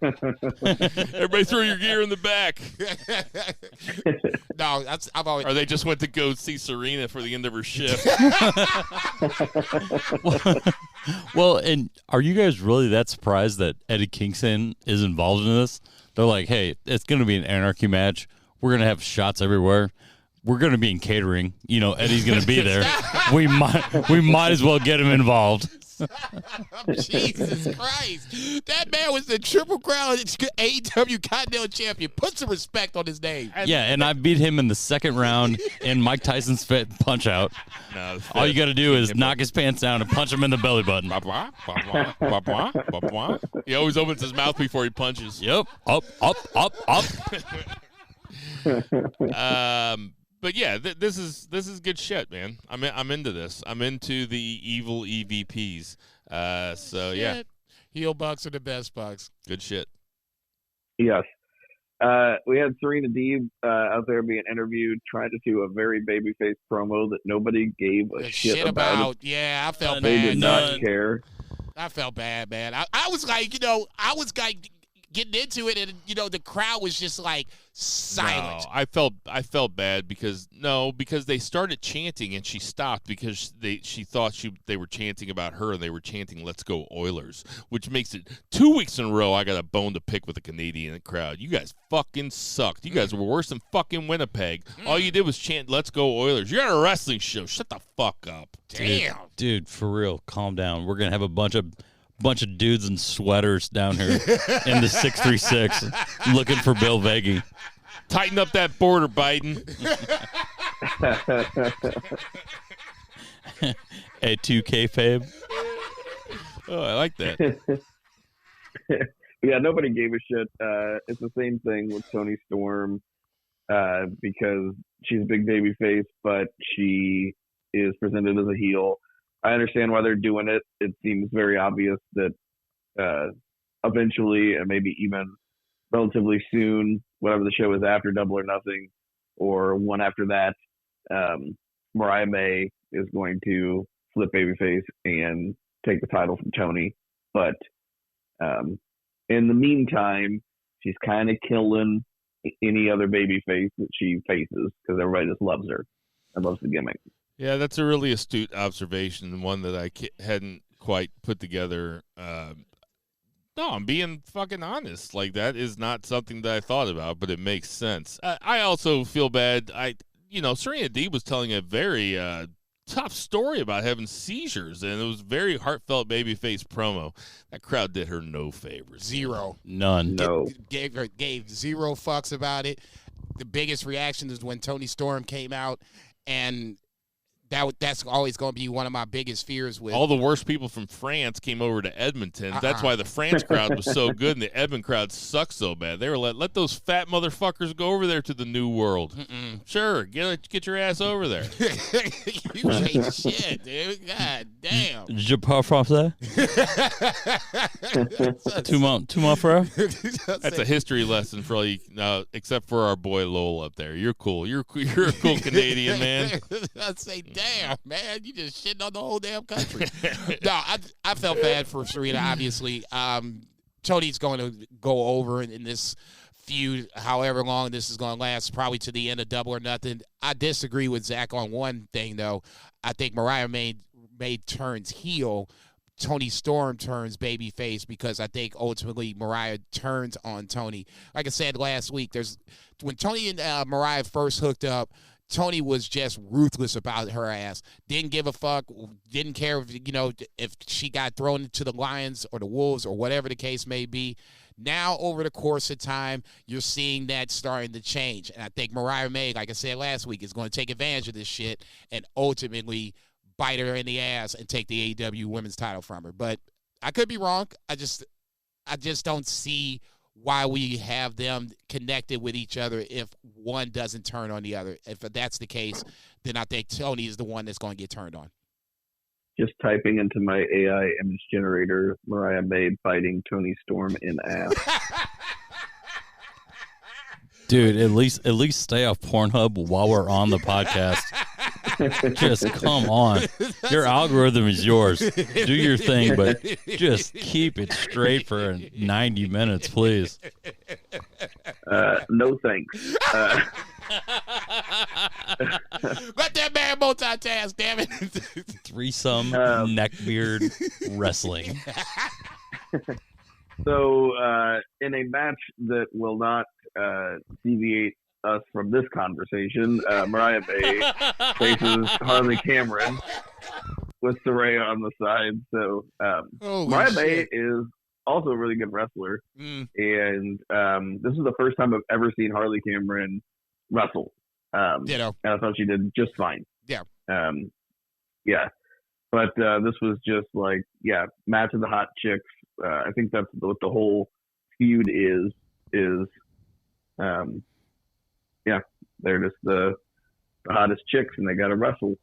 Everybody throw your gear in the back. No, I've always. Or they just went to go see Serena for the end of her shift. Well, and are you guys really that surprised that Eddie Kingston is involved in this? They're like, hey, it's going to be an anarchy match. We're going to have shots everywhere. We're going to be in catering. Eddie's going to be there. We might as well get him involved. Jesus Christ. That man was the Triple Crown AEW Continental Champion. Put some respect on his name. Yeah, and I beat him in the second round in Mike Tyson's Fit Punch Out. No, all you got to do is knock his pants down and punch him in the belly button. He always opens his mouth before he punches. Yep. Up. But yeah, this is good shit, man. I'm into this. I'm into the evil EVPs. So yeah, heel bucks are the best bucks. Good shit. Yes. We had Serena Deeb out there being interviewed, trying to do a very babyface promo that nobody gave a shit about. Yeah, I felt bad. They did not care. I felt bad, man. I was like, getting into it, and the crowd was just like silent. No, I felt bad because they started chanting and she stopped because she thought they were chanting about her and they were chanting "Let's go Oilers," which makes it 2 weeks in a row I got a bone to pick with the Canadian crowd. You guys fucking sucked. You guys were worse than fucking Winnipeg. All you did was chant "Let's go Oilers." You're at a wrestling show. Shut the fuck up. Damn, dude, for real, calm down. We're gonna have a bunch of dudes in sweaters down here in the 636 looking for Bill Veggie. Tighten up that border, Biden. A2K fab. Oh, I like that. Yeah, nobody gave a shit. It's the same thing with Toni Storm because she's a big baby face, but she is presented as a heel. I understand why they're doing it. It seems very obvious that eventually, and maybe even relatively soon, whatever the show is after Double or Nothing, or one after that, Mariah May is going to flip babyface and take the title from Toni. But in the meantime, she's kind of killing any other babyface that she faces because everybody just loves her and loves the gimmick. Yeah, that's a really astute observation, one that I hadn't quite put together. No, I'm being fucking honest. Like, that is not something that I thought about, but it makes sense. I also feel bad. Serena Deeb was telling a very tough story about having seizures, and it was very heartfelt babyface promo. That crowd did her no favors. Zero. None. No. Gave zero fucks about it. The biggest reaction is when Toni Storm came out, and that's always going to be one of my biggest fears with all the worst people from France came over to Edmonton. That's why the France crowd was so good and the Edmonton crowd sucked so bad. They were let those fat motherfuckers go over there to the New World. Sure, get your ass over there. You ain't shit, dude. God damn. Je parle français? Two months, bro. That's a history lesson for all you, except for our boy Lowell up there. You're cool. You're a cool Canadian, man. I'd say, damn, man, you just shitting on the whole damn country. No, I felt bad for Serena, obviously. Tony's going to go over in this feud, however long this is going to last, probably to the end of Double or Nothing. I disagree with Zach on one thing, though. I think Mariah May turns heel. Toni Storm turns babyface because I think ultimately Mariah turns on Toni. Like I said last week, when Toni and Mariah first hooked up, Toni was just ruthless about her ass. Didn't give a fuck. Didn't care if she got thrown into the lions or the wolves or whatever the case may be. Now, over the course of time, you're seeing that starting to change. And I think Mariah May, like I said last week, is going to take advantage of this shit and ultimately bite her in the ass and take the AEW women's title from her. But I could be wrong. I just don't see why we have them connected with each other if one doesn't turn on the other. If that's the case, then I think Tony is the one that's going to get turned on. Just typing into my AI image generator, Mariah May biting Tony Storm in ass. Dude, at least stay off Pornhub while we're on the podcast. Just come on. Your algorithm is yours. Do your thing, but just keep it straight for 90 minutes, please. No thanks. Let that man multitask, damn it. Threesome neckbeard wrestling. So, in a match that will not deviate us from this conversation, Mariah May faces Harley Cameron with Saraya on the side. So, Mariah May is also a really good wrestler. And this is the first time I've ever seen Harley Cameron wrestle. Ditto. And I thought she did just fine. Yeah. Yeah. But this was just like, match of the hot chicks. I think that's what the whole feud is they're just the hottest chicks and they got to wrestle.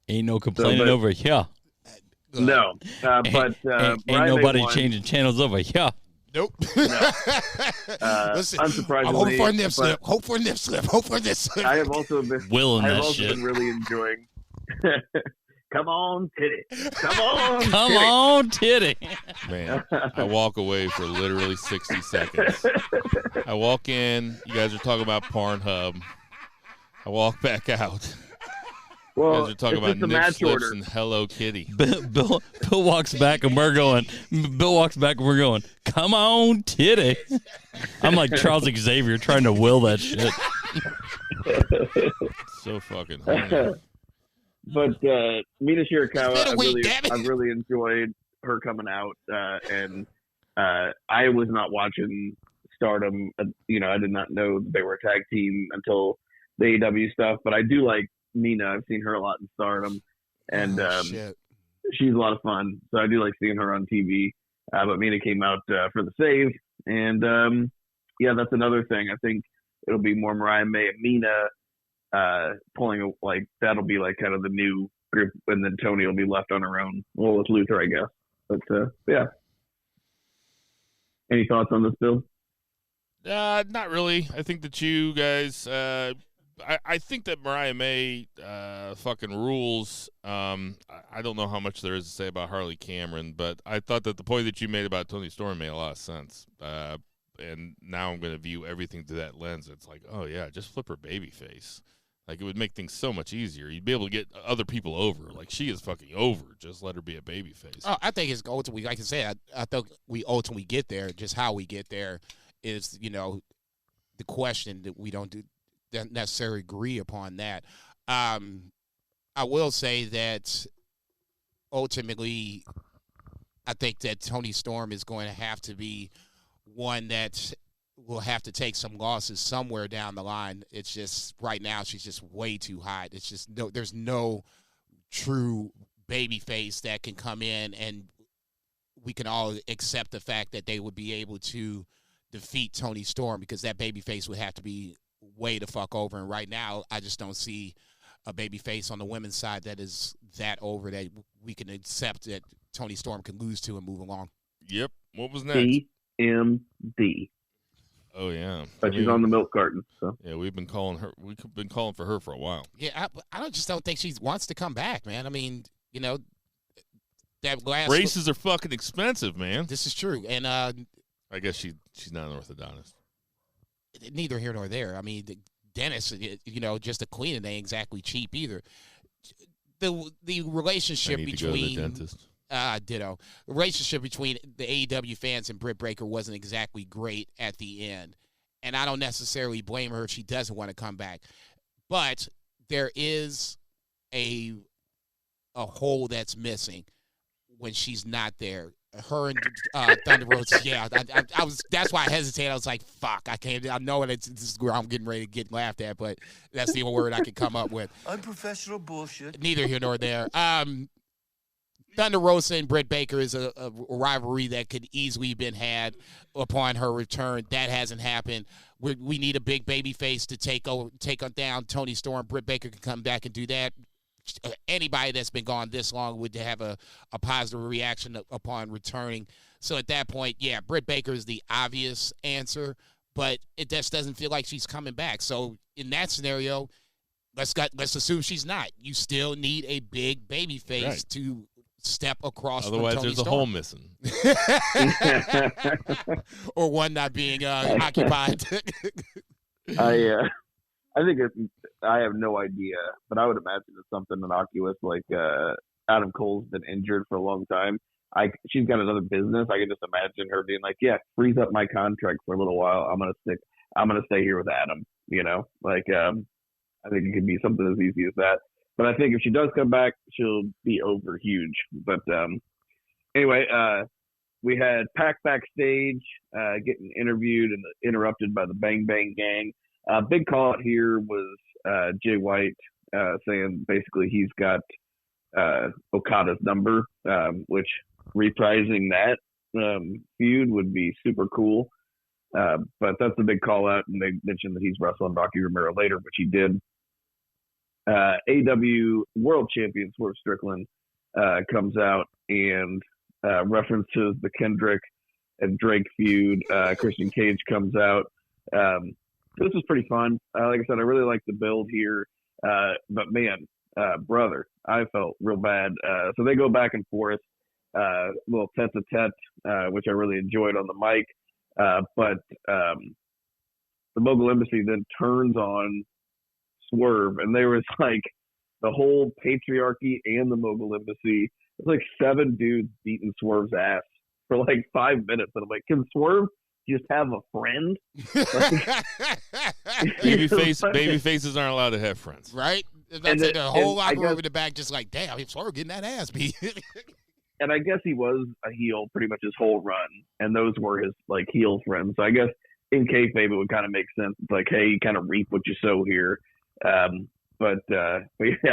Ain't no complaining over here. No. But ain't nobody changing channels over here. Nope. No. Listen, unsurprisingly, I'm hoping for a nip slip. Hope for a nip slip. Hope for a nip slip. I have also been shit. been really enjoying. Come on, titty. Come on, Come titty. on, titty. Man, I walk away for literally 60 seconds. I walk in. You guys are talking about Pornhub. I walk back out. Well, You guys are talking about it's a nip match slips order. and Hello Kitty. Bill walks back and we're going. Come on, titty. I'm like Charles Xavier trying to will that shit. So fucking horny. But Mina Shirakawa, damn it. I really enjoyed her coming out, and I was not watching Stardom. I did not know they were a tag team until the AEW stuff. But I do like Mina. I've seen her a lot in Stardom, and she's a lot of fun. So I do like seeing her on TV. But Mina came out for the save, and that's another thing. I think it'll be more Mariah May and Mina. Pulling that'll be like kind of the new group, and then Tony will be left on her own. Well, with Luther, I guess. But yeah. Any thoughts on this, Bill? Not really. I think that you guys. I think that Mariah May fucking rules. I don't know how much there is to say about Harley Cameron, but I thought that the point that you made about Toni Storm made a lot of sense. And now I'm going to view everything through that lens. It's like, oh yeah, just flip her baby face. Like, it would make things so much easier. You'd be able to get other people over. Like, she is fucking over. Just let her be a baby face. Oh, I think it's ultimately, like I said, I think we ultimately get there. Just how we get there is, the question that we don't necessarily agree upon that. I will say that ultimately, I think that Toni Storm is going to have to be one that will have to take some losses somewhere down the line. It's just right now she's just way too hot. It's just there's no true baby face that can come in and we can all accept the fact that they would be able to defeat Toni Storm, because that baby face would have to be way the fuck over. And right now I just don't see a baby face on the women's side that is that over that we can accept that Toni Storm can lose to and move along. Yep. What was next? CMD. Oh yeah, But she's on the milk carton. So yeah, we've been calling her. We've been calling for her for a while. Yeah, I just don't think she wants to come back, man. I mean, that last Races are fucking expensive, man. This is true, and I guess she's not an orthodontist. Neither here nor there. I mean, the dentist, just a cleaning ain't exactly cheap either. The relationship I need between to go to the dentist. Ditto. The relationship between the AEW fans and Britt Baker wasn't exactly great at the end. And I don't necessarily blame her if she doesn't want to come back. But there is a hole that's missing when she's not there. her and Thunder Rosa. Yeah, I was. That's why I hesitated. I was like, "Fuck, I can't." I know this is where I'm getting ready to get laughed at, but that's the only word I could come up with. Unprofessional bullshit. Neither here nor there. Thunder Rosa and Britt Baker is a rivalry that could easily have been had upon her return. That hasn't happened. We need a big baby face to take down Toni Storm. Britt Baker can come back and do that. Anybody that's been gone this long would have a positive reaction upon returning. So at that point, yeah, Britt Baker is the obvious answer, but it just doesn't feel like she's coming back. So in that scenario, let's assume she's not. You still need a big baby face to step across. Otherwise, there's Storm. a hole missing, or one not being occupied. I think I have no idea, but I would imagine it's something innocuous like Adam Cole's been injured for a long time. She's got another business. I can just imagine her being like, "Yeah, freeze up my contract for a little while. I'm gonna stay here with Adam." You know, like I think it could be something as easy as that. But I think if she does come back, she'll be over huge. But anyway, we had Pac backstage getting interviewed and interrupted by the Bang Bang Gang. Big call out here was Jay White saying basically he's got Okada's number, which reprising that feud would be super cool. But that's a big call out, and they mentioned that he's wrestling Rocky Romero later, which he did. AEW World Champion Swerve Strickland comes out and references the Kendrick and Drake feud. Christian Cage comes out. This was pretty fun. Like I said, I really like the build here. But man, brother, I felt real bad. So they go back and forth, little tete-a-tete, which I really enjoyed on the mic. But the Mogul Embassy then turns on Swerve, and there was like the whole patriarchy and the Mogul Embassy. It was like 7 dudes beating Swerve's ass for like 5 minutes. And I'm like, can Swerve just have a friend? Baby faces aren't allowed to have friends, right? And the whole locker room in the back just like, damn, Swerve getting that ass beat. And I guess he was a heel pretty much his whole run, and those were his like heel friends. So I guess in kayfabe it would kind of make sense. It's like, hey, you kind of reap what you sow here. But yeah,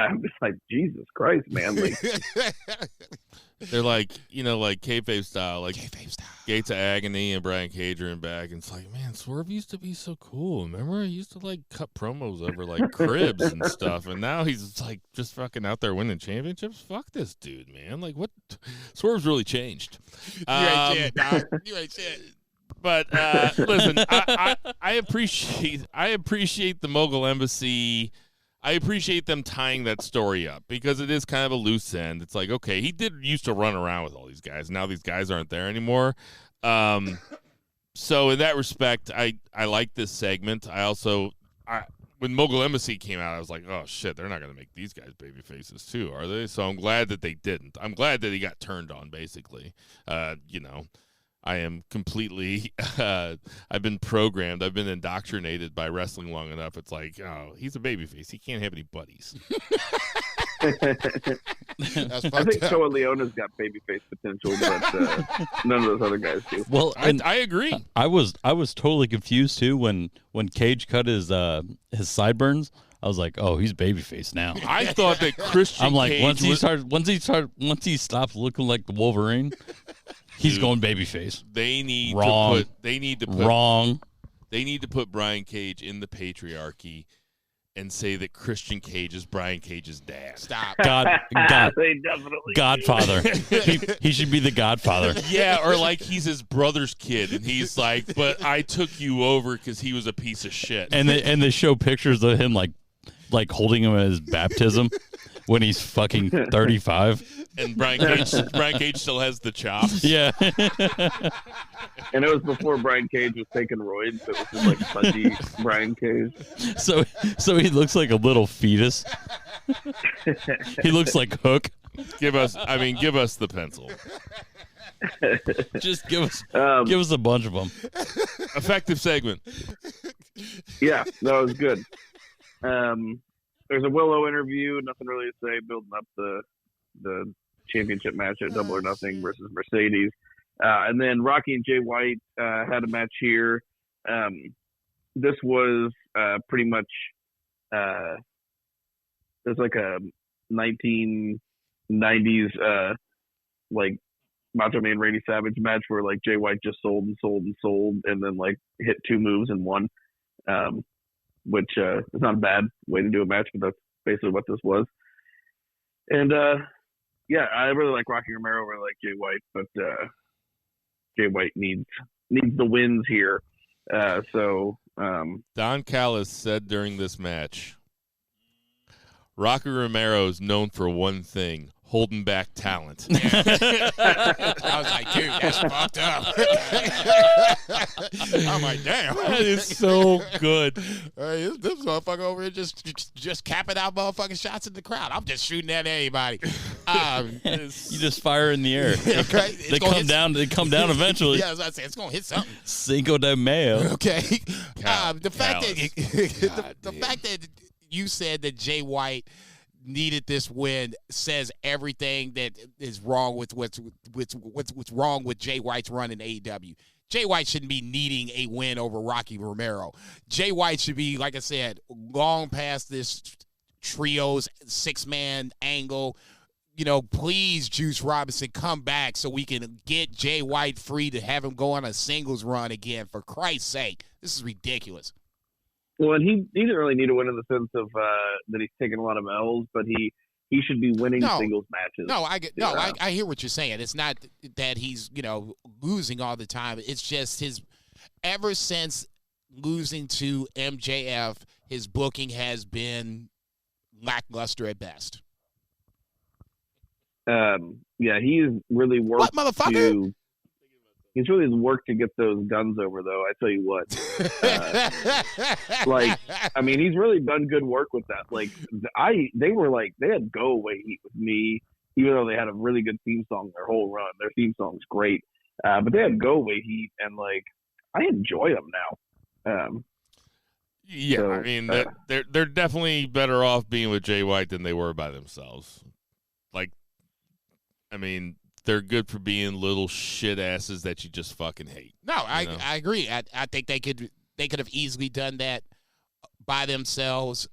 I'm just like, Jesus Christ, man. Like, they're like, like kayfabe style, like Gates of Agony and Brian Cage are in back, and it's like, man, Swerve used to be so cool. Remember, he used to like cut promos over like cribs and stuff, and now he's like just fucking out there winning championships. Fuck this dude, man. Like, what? Swerve's really changed. You ain't shit, dog. You ain't shit. But listen, I appreciate the Mogul Embassy. I appreciate them tying that story up because it is kind of a loose end. It's like, okay, he used to run around with all these guys. Now these guys aren't there anymore. So in that respect, I like this segment. When Mogul Embassy came out, I was like, oh shit, they're not going to make these guys baby faces too, are they? So I'm glad that they didn't. I'm glad that he got turned on, basically. I am completely, I've been programmed. I've been indoctrinated by wrestling long enough. It's like, oh, he's a babyface. He can't have any buddies. I think Toa Leona's got babyface potential, but none of those other guys do. Well, I agree. I was totally confused too when Cage cut his sideburns. I was like, oh, he's babyface now. I thought that Christian I'm like, Cage once he stops looking like the Wolverine, he's going babyface. They need to put Brian Cage in the patriarchy and say that Christian Cage is Brian Cage's dad. Stop. God, they definitely Godfather. He should be the Godfather. Yeah, or like he's his brother's kid, and he's like, but I took you over because he was a piece of shit. And they show pictures of him like holding him at his baptism when he's fucking 35. And Brian Cage still has the chops. Yeah. And it was before Brian Cage was taking roids. It was just like pudgy Brian Cage. So he looks like a little fetus. He looks like Hook. Give us the pencil. Just give us a bunch of them. Effective segment. Yeah, that was good. There's a Willow interview. Nothing really to say. Building up the championship match at Double or Nothing versus Mercedes. And then Rocky and Jay White had a match here. This was pretty much there's like a 1990s like Macho Man Randy Savage match where like Jay White just sold and then like hit 2 moves and won, which is not a bad way to do a match, but that's basically what this was. And yeah, I really like Rocky Romero, really like Jay White, but Jay White needs the wins here. So Don Callis said during this match, Rocky Romero is known for one thing: holding back talent. I was like, dude, that's fucked up. I'm like, damn. That is so good. This motherfucker over here just capping out motherfucking shots in the crowd. I'm just shooting at anybody. You just fire in the air. Okay, They come down eventually. Yeah, as I said, it's gonna hit something. Cinco de Mayo. Okay. Callis. The fact that you said that Jay White needed this win says everything that is wrong with what's wrong with Jay White's run in AEW. Jay White shouldn't be needing a win over Rocky Romero. Jay White should be, like I said, long past this trios 6-man angle. You know, please, Juice Robinson, come back so we can get Jay White free to have him go on a singles run again. For Christ's sake, this is ridiculous. Well, and he didn't really need a win in the sense of that he's taken a lot of L's, but he should be winning singles matches. I hear what you're saying. It's not that he's, losing all the time. It's just ever since losing to MJF, his booking has been lackluster at best. Yeah, he's really worked. What, motherfucker? He's really worked to get those guns over, though. I tell you what, he's really done good work with that. Like, they had go away heat with me, even though they had a really good theme song their whole run. Their theme song's great, but they had go away heat, and like, I enjoy them now. Yeah, so, I mean, they're definitely better off being with Jay White than they were by themselves. Like, I mean, they're good for being little shit asses that you just fucking hate. No, I agree. I think they could have easily done that by themselves,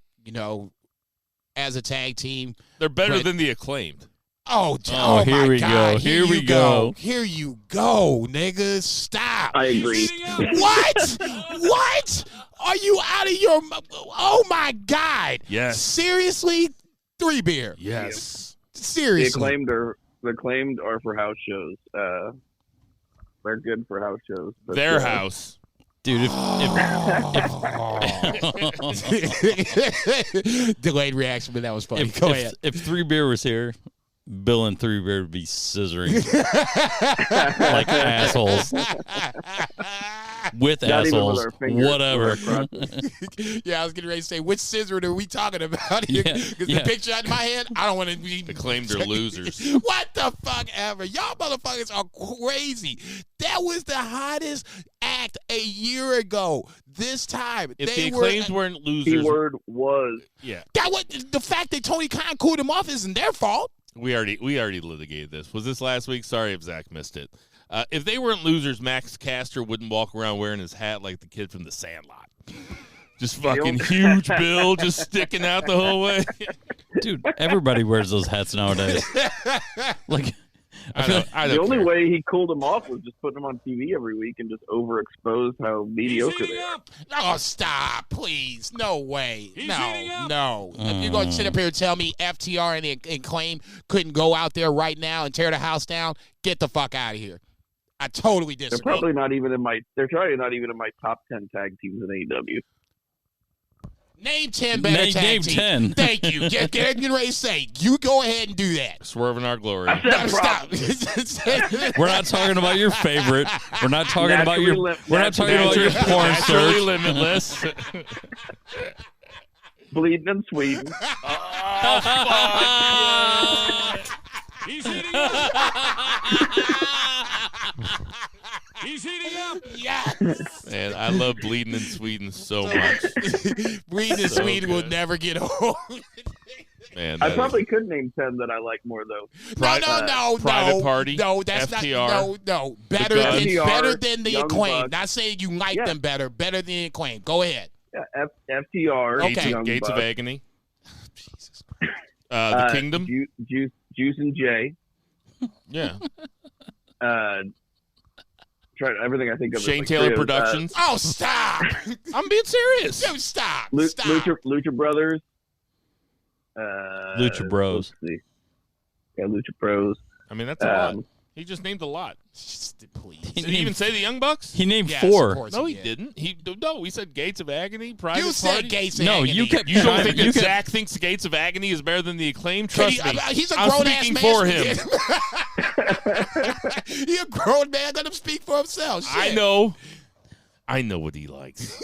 as a tag team. They're better than the Acclaimed. Oh here we go. Here we go. Here you go, niggas. Stop. I agree. What? Are you out of your... Oh, my God. Yes. Seriously? 3 beer. Yes. Seriously. The Acclaimed are for house shows. They're good for house shows. But, Their house. Dude, Delayed reaction, but that was funny. Go ahead. If 3 Beer was here, Bill and 3 Beer would be scissoring like assholes. With Not assholes, whatever. Yeah, I was getting ready to say, which scissor are we talking about here? Because the picture out in my head, I don't want to be... Acclaimed are losers. What the fuck ever? Y'all motherfuckers are crazy. That was the hottest act a year ago. This time, if the Acclaimed weren't losers... Keyword was. Yeah. The fact that Tony Khan cooled him off isn't their fault. We already litigated this. Was this last week? Sorry if Zach missed it. If they weren't losers, Max Caster wouldn't walk around wearing his hat like the kid from The Sandlot. Just fucking huge Bill, just sticking out the whole way. Dude, everybody wears those hats nowadays. Like, I don't the only care. way he cooled them off was just putting them on TV every week and just overexposed how mediocre they are. Oh, stop, please. No way. No. If you're going to sit up here and tell me FTR and Claim couldn't go out there right now and tear the house down, get the fuck out of here. I totally disagree. They're probably not even in my top 10 tag teams in AEW. Name 10 better tag Name teams. 10. Thank you. Get ready to say. You go ahead and do that. Swerving our glory. No, stop. We're not talking about your favorite. We're not talking about your. We're not talking about your porn Naturally search. limitless. Bleeding in Sweden. He's heating up. He's heating up. Yes. Man, I love Bleeding in Sweden so much. Bleeding in Sweden will never get old. Man, I probably could name 10 that I like more though. Private Party. No, that's FTR, no. Better than the Young Acclaim. Bucks. Not saying you like them better than the Acclaim. Go ahead. Yeah, FTR. Okay. Gates of Bucks. Agony. Jesus Christ. The Kingdom. Juice and Jay. Yeah. Try everything I think of. Shane like Taylor trios. Productions. Oh, stop! I'm being serious. Dude, stop. Lucha Brothers. Lucha Bros. Let's see. Yeah, Lucha Bros. I mean, that's a lot. He just named a lot. Please. Did he even say the Young Bucks? He named Yes, 4. of course No, he did. didn't. He said Gates of Agony, Private You Party. said Gates of No, Agony. you kept- You don't think You that can- Zach thinks Gates of Agony is better than the Acclaim? Trust me. He's a I'm grown ass speaking man. for him. He's a grown man. Let him speak for himself. Shit. I know what he likes.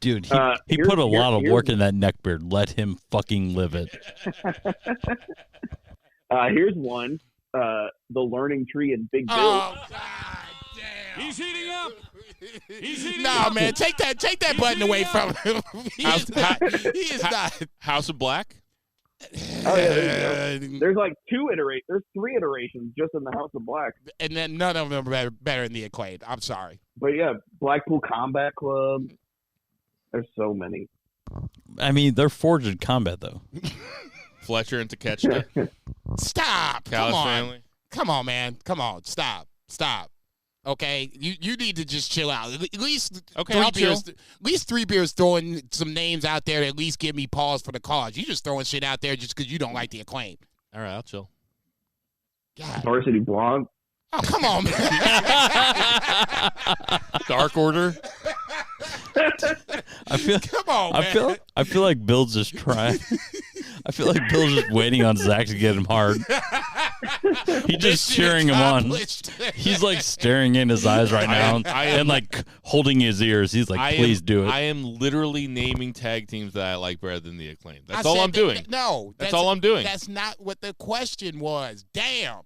Dude, he put a lot of work in that neckbeard. Let him fucking live it. Here's one. The Learning Tree and Big Bill. Oh, God damn. He's heating up. He's heating Nah, up. man, take that button away from him. He is not. House of Black. Oh, yeah, there you go. There's like 3 iterations just in the House of Black. And then none of them are better than the Acclaim. I'm sorry. But yeah, Blackpool Combat Club. There's so many. I mean, they're forged in combat, though. Fletcher and Takeshita. Stop. Callis Come on. family. Come on, man. Come on. Stop. Okay, you need to just chill out. At least Okay, I'll chill. At least 3 beers throwing some names out there to at least give me pause for the cause. You just throwing shit out there just because you don't like the Acclaim. All right, I'll chill. God. Varsity Blonde. Oh, come on, man. Dark Order. I feel. Come on, man. I feel like Bill's just trying. I feel like Bill's just waiting on Zach to get him hard. He's just cheering him on. He's like staring in his eyes right now and like holding his ears. He's like, please do it. I am literally naming tag teams that I like better than the Acclaim. That's all I'm doing. That's all I'm doing. That's not what the question was. Damn.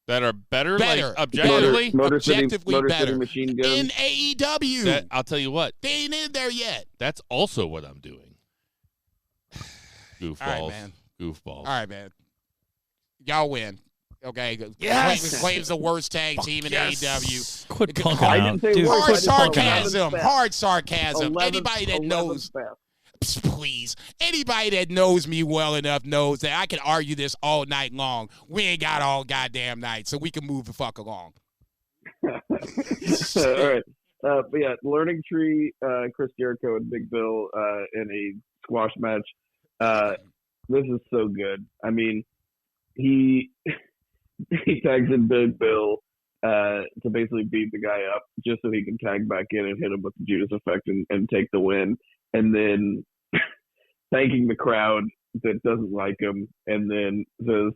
That are better. Like, Better. objectively. Motor City better. Machine Gun. In AEW. I'll tell you what. They ain't in there yet. That's also what I'm doing. Goofballs. All right, man. Goofballs. All right, man. Y'all win. Okay. Yes. Acclaim's the worst tag team in AEW. Quit punking I out. didn't say Dude, worst. Hard quit punking out. sarcasm. Hard sarcasm. 11th Anybody that 11th knows. best. Please. Anybody that knows me well enough knows that I can argue this all night long. We ain't got all goddamn night, so we can move the fuck along. All right. But yeah, Learning Tree, Chris Jericho and Big Bill in a squash match. This is so good. I mean, he tags in Big Bill to basically beat the guy up just so he can tag back in and hit him with the Judas effect and take the win. And then thanking the crowd that doesn't like him, and then says,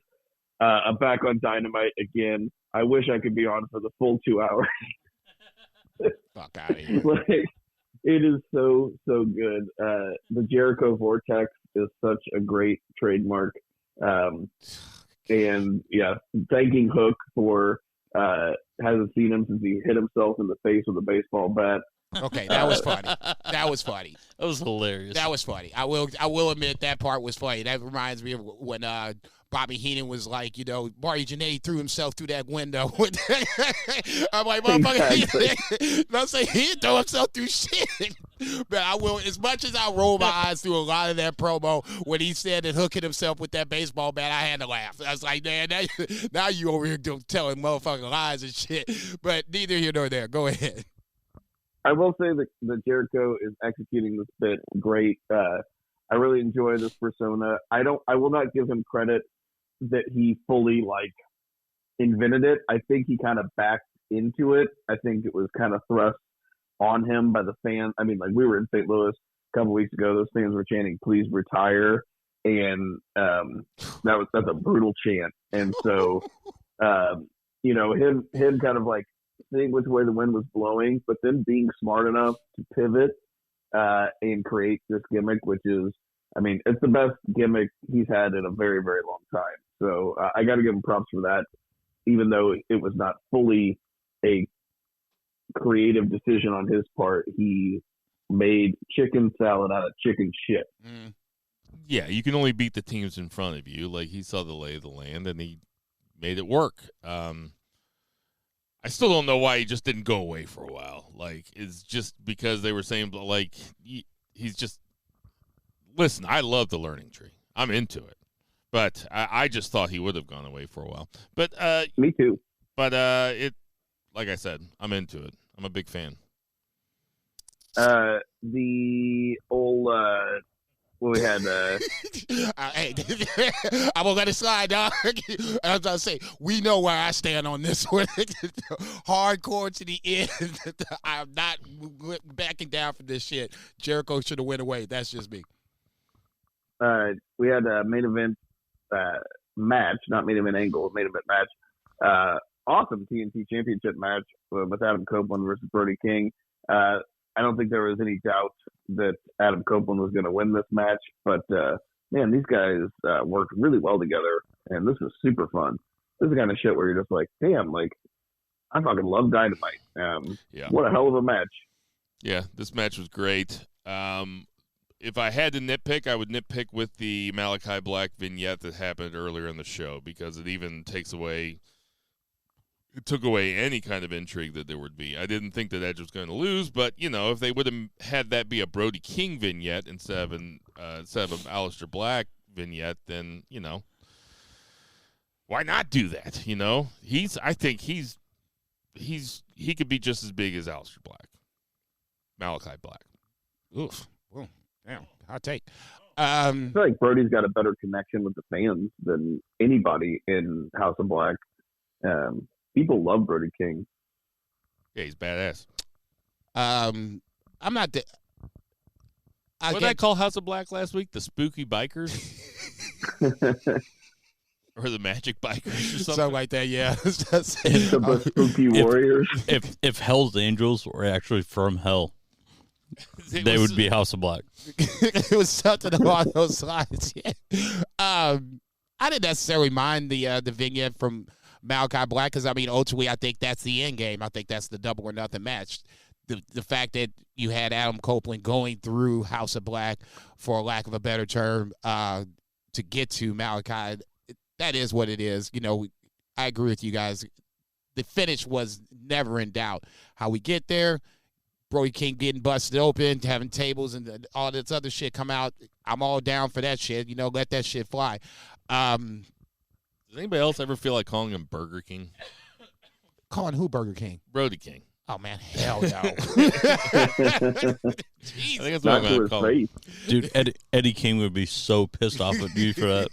I'm back on Dynamite again. I wish I could be on for the full 2 hours. Fuck out of here. Like, it is so good. The Jericho Vortex is such a great trademark. And yeah, thanking Hook for hasn't seen him since he hit himself in the face with a baseball bat. Okay, that was funny. That was funny. That was hilarious. That was funny. I will admit that part was funny. That reminds me of when Bobby Heenan was like, Mario Jannetty threw himself through that window. I'm like, motherfucker, don't say he didn't throw himself through shit. But I will, as much as I roll my eyes through a lot of that promo when he said that hooking himself with that baseball bat, I had to laugh. I was like, man, now you over here telling motherfucking lies and shit. But neither here nor there. Go ahead. I will say that Jericho is executing this bit great. I really enjoy this persona. I will not give him credit that he fully invented it. I think he kind of backed into it. I think it was kind of thrust on him by the fans. I mean, we were in St. Louis a couple weeks ago. Those fans were chanting, "Please retire," and that's a brutal chant. And so, him kind of seeing which way the wind was blowing, but then being smart enough to pivot and create this gimmick, which is, I mean, it's the best gimmick he's had in a very, very long time. So I got to give him props for that, even though it was not fully a creative decision on his part. He made chicken salad out of chicken shit. Yeah, you can only beat the teams in front of you. Like, he saw the lay of the land, and he made it work. I still don't know why he just didn't go away for a while. Like, it's just because they were saying, like, he's just – listen, I love the learning tree. I'm into it. But I just thought he would have gone away for a while. But Me too. But like I said, I'm into it. I'm a big fan. The old we had hey, I won't let it slide, dog. I was gonna say, we know where I stand on this one. Hardcore to the end. I'm not backing down from this shit. Jericho should have went away. That's just me. we had a main event match, not main event angle, main event match. Awesome TNT Championship match with Adam Copeland versus Brody King. I don't think there was any doubt that Adam Copeland was going to win this match, but man, these guys worked really well together, and this was super fun. This is the kind of shit where you're just like, damn, like, I fucking love Dynamite. Yeah. What a hell of a match. Yeah, this match was great. If I had to nitpick, I would nitpick with the Malachi Black vignette that happened earlier in the show, because it even took away any kind of intrigue that there would be. I didn't think that Edge was going to lose, but, you know, if they would have had that be a Brody King vignette instead of an Aleister Black vignette, then, you know, why not do that? You know, I think he could be just as big as Aleister Black, Malachi Black. Oof. Well, damn, hot take. I feel like Brody's got a better connection with the fans than anybody in House of Black. People love Brody King. Yeah, he's badass. I'm not. What did I call House of Black last week? The Spooky Bikers? Or the Magic Bikers or something like that, yeah. The Spooky Warriors. If Hell's Angels were actually from hell, they would be House of Black. It was something along those lines. Yeah. I didn't necessarily mind the vignette from Malachi Black, because, I mean, ultimately, I think that's the end game. I think that's the double or nothing match. The fact that you had Adam Copeland going through House of Black, for lack of a better term, to get to Malachi, that is what it is. You know, I agree with you guys. The finish was never in doubt. How we get there, Brody King getting busted open, having tables and all this other shit come out, I'm all down for that shit. You know, let that shit fly. Does anybody else ever feel like calling him Burger King? Calling who Burger King? Brody King. Oh, man, hell no. I think that's what I'm going to call him. Dude, Eddie King would be so pissed off at you for that.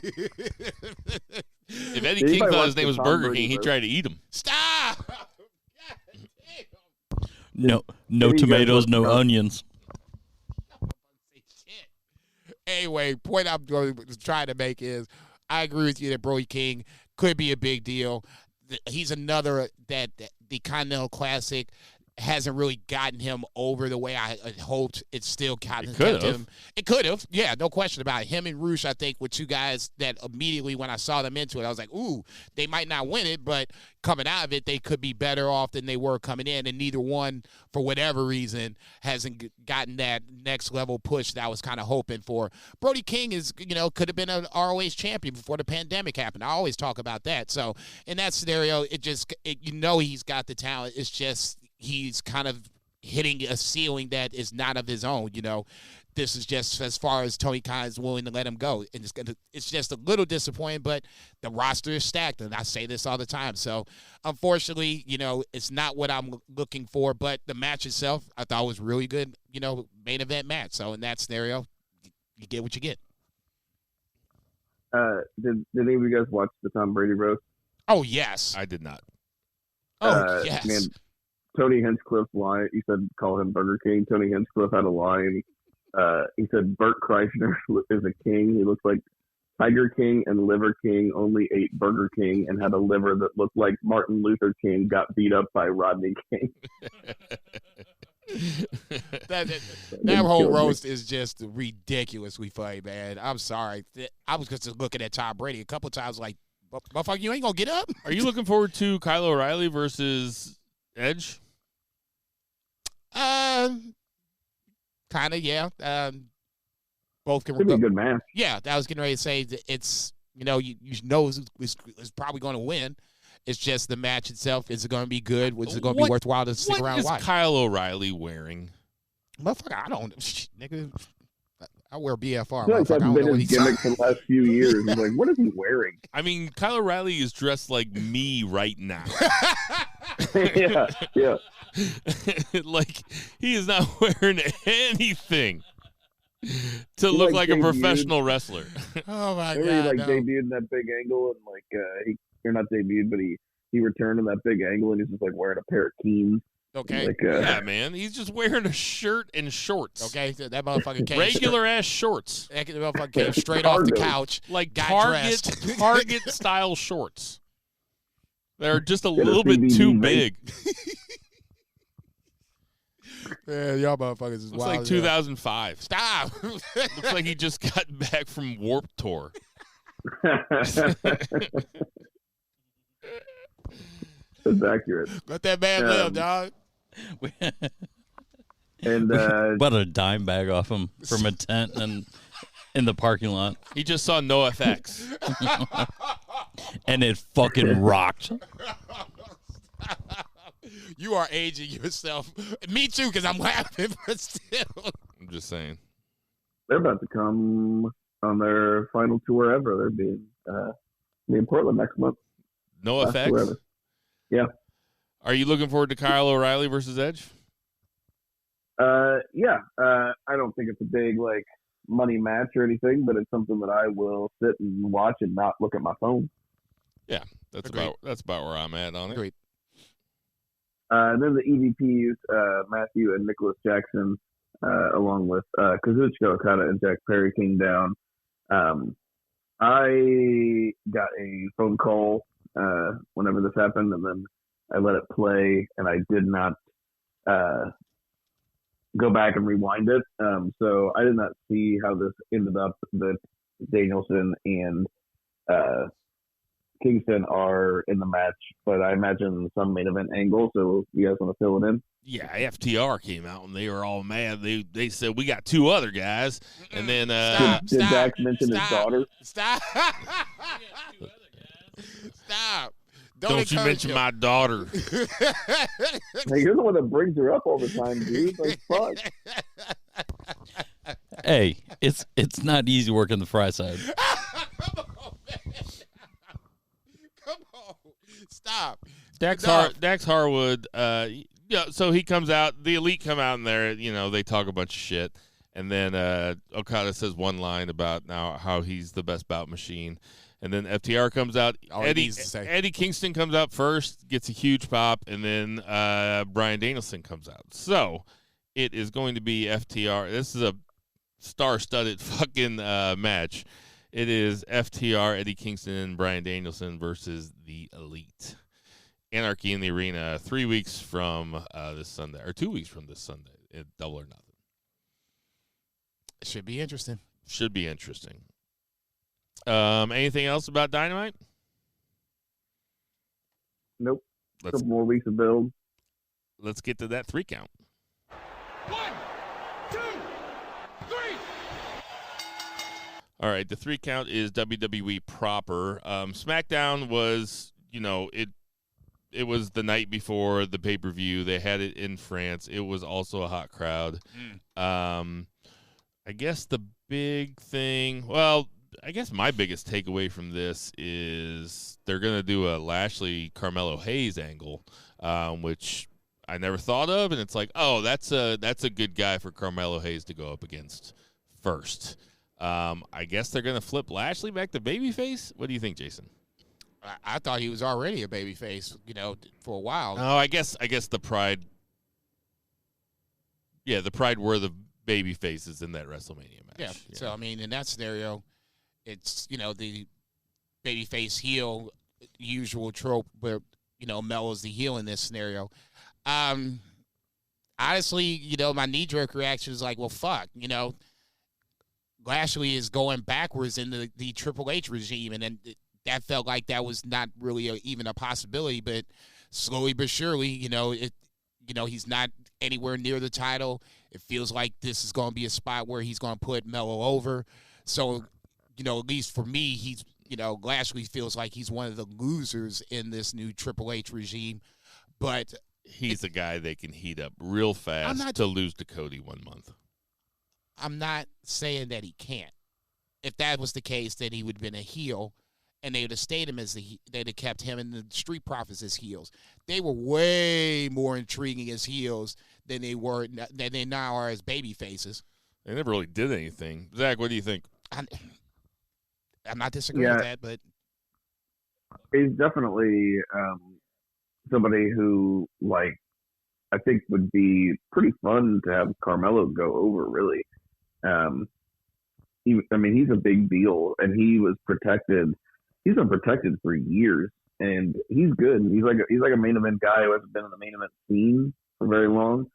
If Eddie King thought his name was Burger King, he'd try to eat him. Stop! No tomatoes, no onions. Anyway, point I'm trying to make is, I agree with you that Brody King could be a big deal. He's another that the Continental Classic hasn't really gotten him over the way I hoped. It's still kind of kept him. It could have, yeah, no question about it. Him and Roosh, I think, were two guys that immediately when I saw them into it, I was like, ooh, they might not win it, but coming out of it, they could be better off than they were coming in, and neither one, for whatever reason, hasn't gotten that next level push that I was kind of hoping for. Brody King is, you know, could have been an ROH champion before the pandemic happened. I always talk about that. So in that scenario, you know, he's got the talent. It's just he's kind of hitting a ceiling that is not of his own. You know, this is just as far as Tony Khan is willing to let him go. And it's just a little disappointing, but the roster is stacked, and I say this all the time. So, unfortunately, you know, it's not what I'm looking for, but the match itself I thought was really good, you know, main event match. So, in that scenario, you get what you get. Did any of you guys watch the Tom Brady roast? Oh, yes. I did not. Oh, yes. Man, Tony Hinchcliffe's line, he said, call him Burger King. Tony Hinchcliffe had a line. He said, Bert Kreischer is a king. He looks like Tiger King and Liver King only ate Burger King and had a liver that looked like Martin Luther King got beat up by Rodney King. that whole roast is just ridiculously funny, man. I'm sorry. I was just looking at Tom Brady a couple times like, motherfucker, you ain't going to get up? Are you looking forward to Kyle O'Reilly versus Edge? Kind of, yeah. both can. It's gonna be a good match. Yeah, I was getting ready to say that it's you know who's probably going to win. It's just the match itself. Is it going to be good? Is it going to be worthwhile to stick around and watch? What is Kyle O'Reilly wearing? Motherfucker, I don't, nigga. I wear BFR. I feel like that's been his gimmick for the last few years. He's like, what is he wearing? I mean, Kyle O'Reilly is dressed like me right now. yeah. Like, he is not wearing anything to look like a professional wrestler. Oh, my Remember God. He debuted in that big angle and or not debuted, but he returned in that big angle and he's just like wearing a pair of Keens. Okay. Yeah, man. He's just wearing a shirt and shorts. Okay. That motherfucker came. Regular ass shorts. That motherfucker came straight off the couch. Like Target style shorts. They're just a little bit too big. Yeah, y'all motherfuckers is Looks wild. like 2005. Stop. Looks like he just got back from Warped Tour. That's accurate. Let that man live, dog. And Bought a dime bag off him from a tent and in the parking lot, He just saw NoFX. and it fucking rocked. You are aging yourself. Me too, because I'm laughing, but still. I'm just saying. they're about to come on their final tour ever. They're being in Portland next month. NoFX? Yeah. Are you looking forward to Kyle O'Reilly versus Edge? Yeah. I don't think it's a big money match or anything, but it's something that I will sit and watch and not look at my phone. Yeah, that's Agreed. about where I'm at on it. Agreed. And then the EVPs, Matthew and Nicholas Jackson, along with Kazuchika Okada and Jack Perry came down. I got a phone call whenever this happened, and then I let it play, and I did not go back and rewind it. So I did not see how this ended up that Danielson and Kingston are in the match, but I imagine some main event angle, so you guys want to fill it in? Yeah, FTR came out and they were all mad. They said, we got two other guys. And then Did Dax mention his daughter? Stop. Stop. don't you mention my daughter. Hey, you're the one that brings her up all the time, dude. Like, fuck. Hey, it's not easy working the fry side. Come on, man. Come on. Stop. Dax Harwood, so he comes out, the Elite come out in there, they talk a bunch of shit. And then Okada says one line about now how he's the best bout machine. And then FTR comes out. Eddie Kingston comes out first, gets a huge pop, and then Bryan Danielson comes out. So it is going to be FTR. This is a star-studded fucking match. It is FTR, Eddie Kingston, and Bryan Danielson versus the Elite. Anarchy in the Arena 3 weeks from this Sunday, or 2 weeks from this Sunday, at Double or Nothing. Should be interesting. Should be interesting. Anything else about Dynamite? Nope. A couple more weeks of build. Let's get to that 3 count. 1, 2, 3. All right, the 3 count is WWE proper. SmackDown was, it was the night before the pay-per-view. They had it in France. It was also a hot crowd. I guess the big thing, I guess my biggest takeaway from this is they're going to do a Lashley-Carmelo Hayes angle, which I never thought of, and it's like, oh, that's a good guy for Carmelo Hayes to go up against first. I guess they're going to flip Lashley back to babyface? What do you think, Jason? I thought he was already a babyface, for a while. Oh, I guess the Pride. Yeah, the Pride were the baby faces in that WrestleMania match. Yeah. So I mean, in that scenario, it's the babyface heel usual trope where Mel is the heel in this scenario. Honestly, my knee-jerk reaction is like, well, fuck, Lashley is going backwards in the Triple H regime, and then that felt like that was not really even a possibility. But slowly but surely, he's not anywhere near the title. It feels like this is going to be a spot where he's going to put Melo over. So, at least for me, he's, Lashley feels like he's one of the losers in this new Triple H regime. But he's a guy they can heat up real fast to lose to Cody 1 month. I'm not saying that he can't. If that was the case, then he would have been a heel, and they would have stayed him they'd have kept him and the Street Profits as heels. They were way more intriguing as heels than they now are as baby faces. They never really did anything. Zach, what do you think? I'm not disagreeing with that, but he's definitely somebody who, I think would be pretty fun to have Carmelo go over, really. He's a big deal, and he was protected. He's been protected for years, and he's good. He's like a main event guy who hasn't been in the main event scene for very long.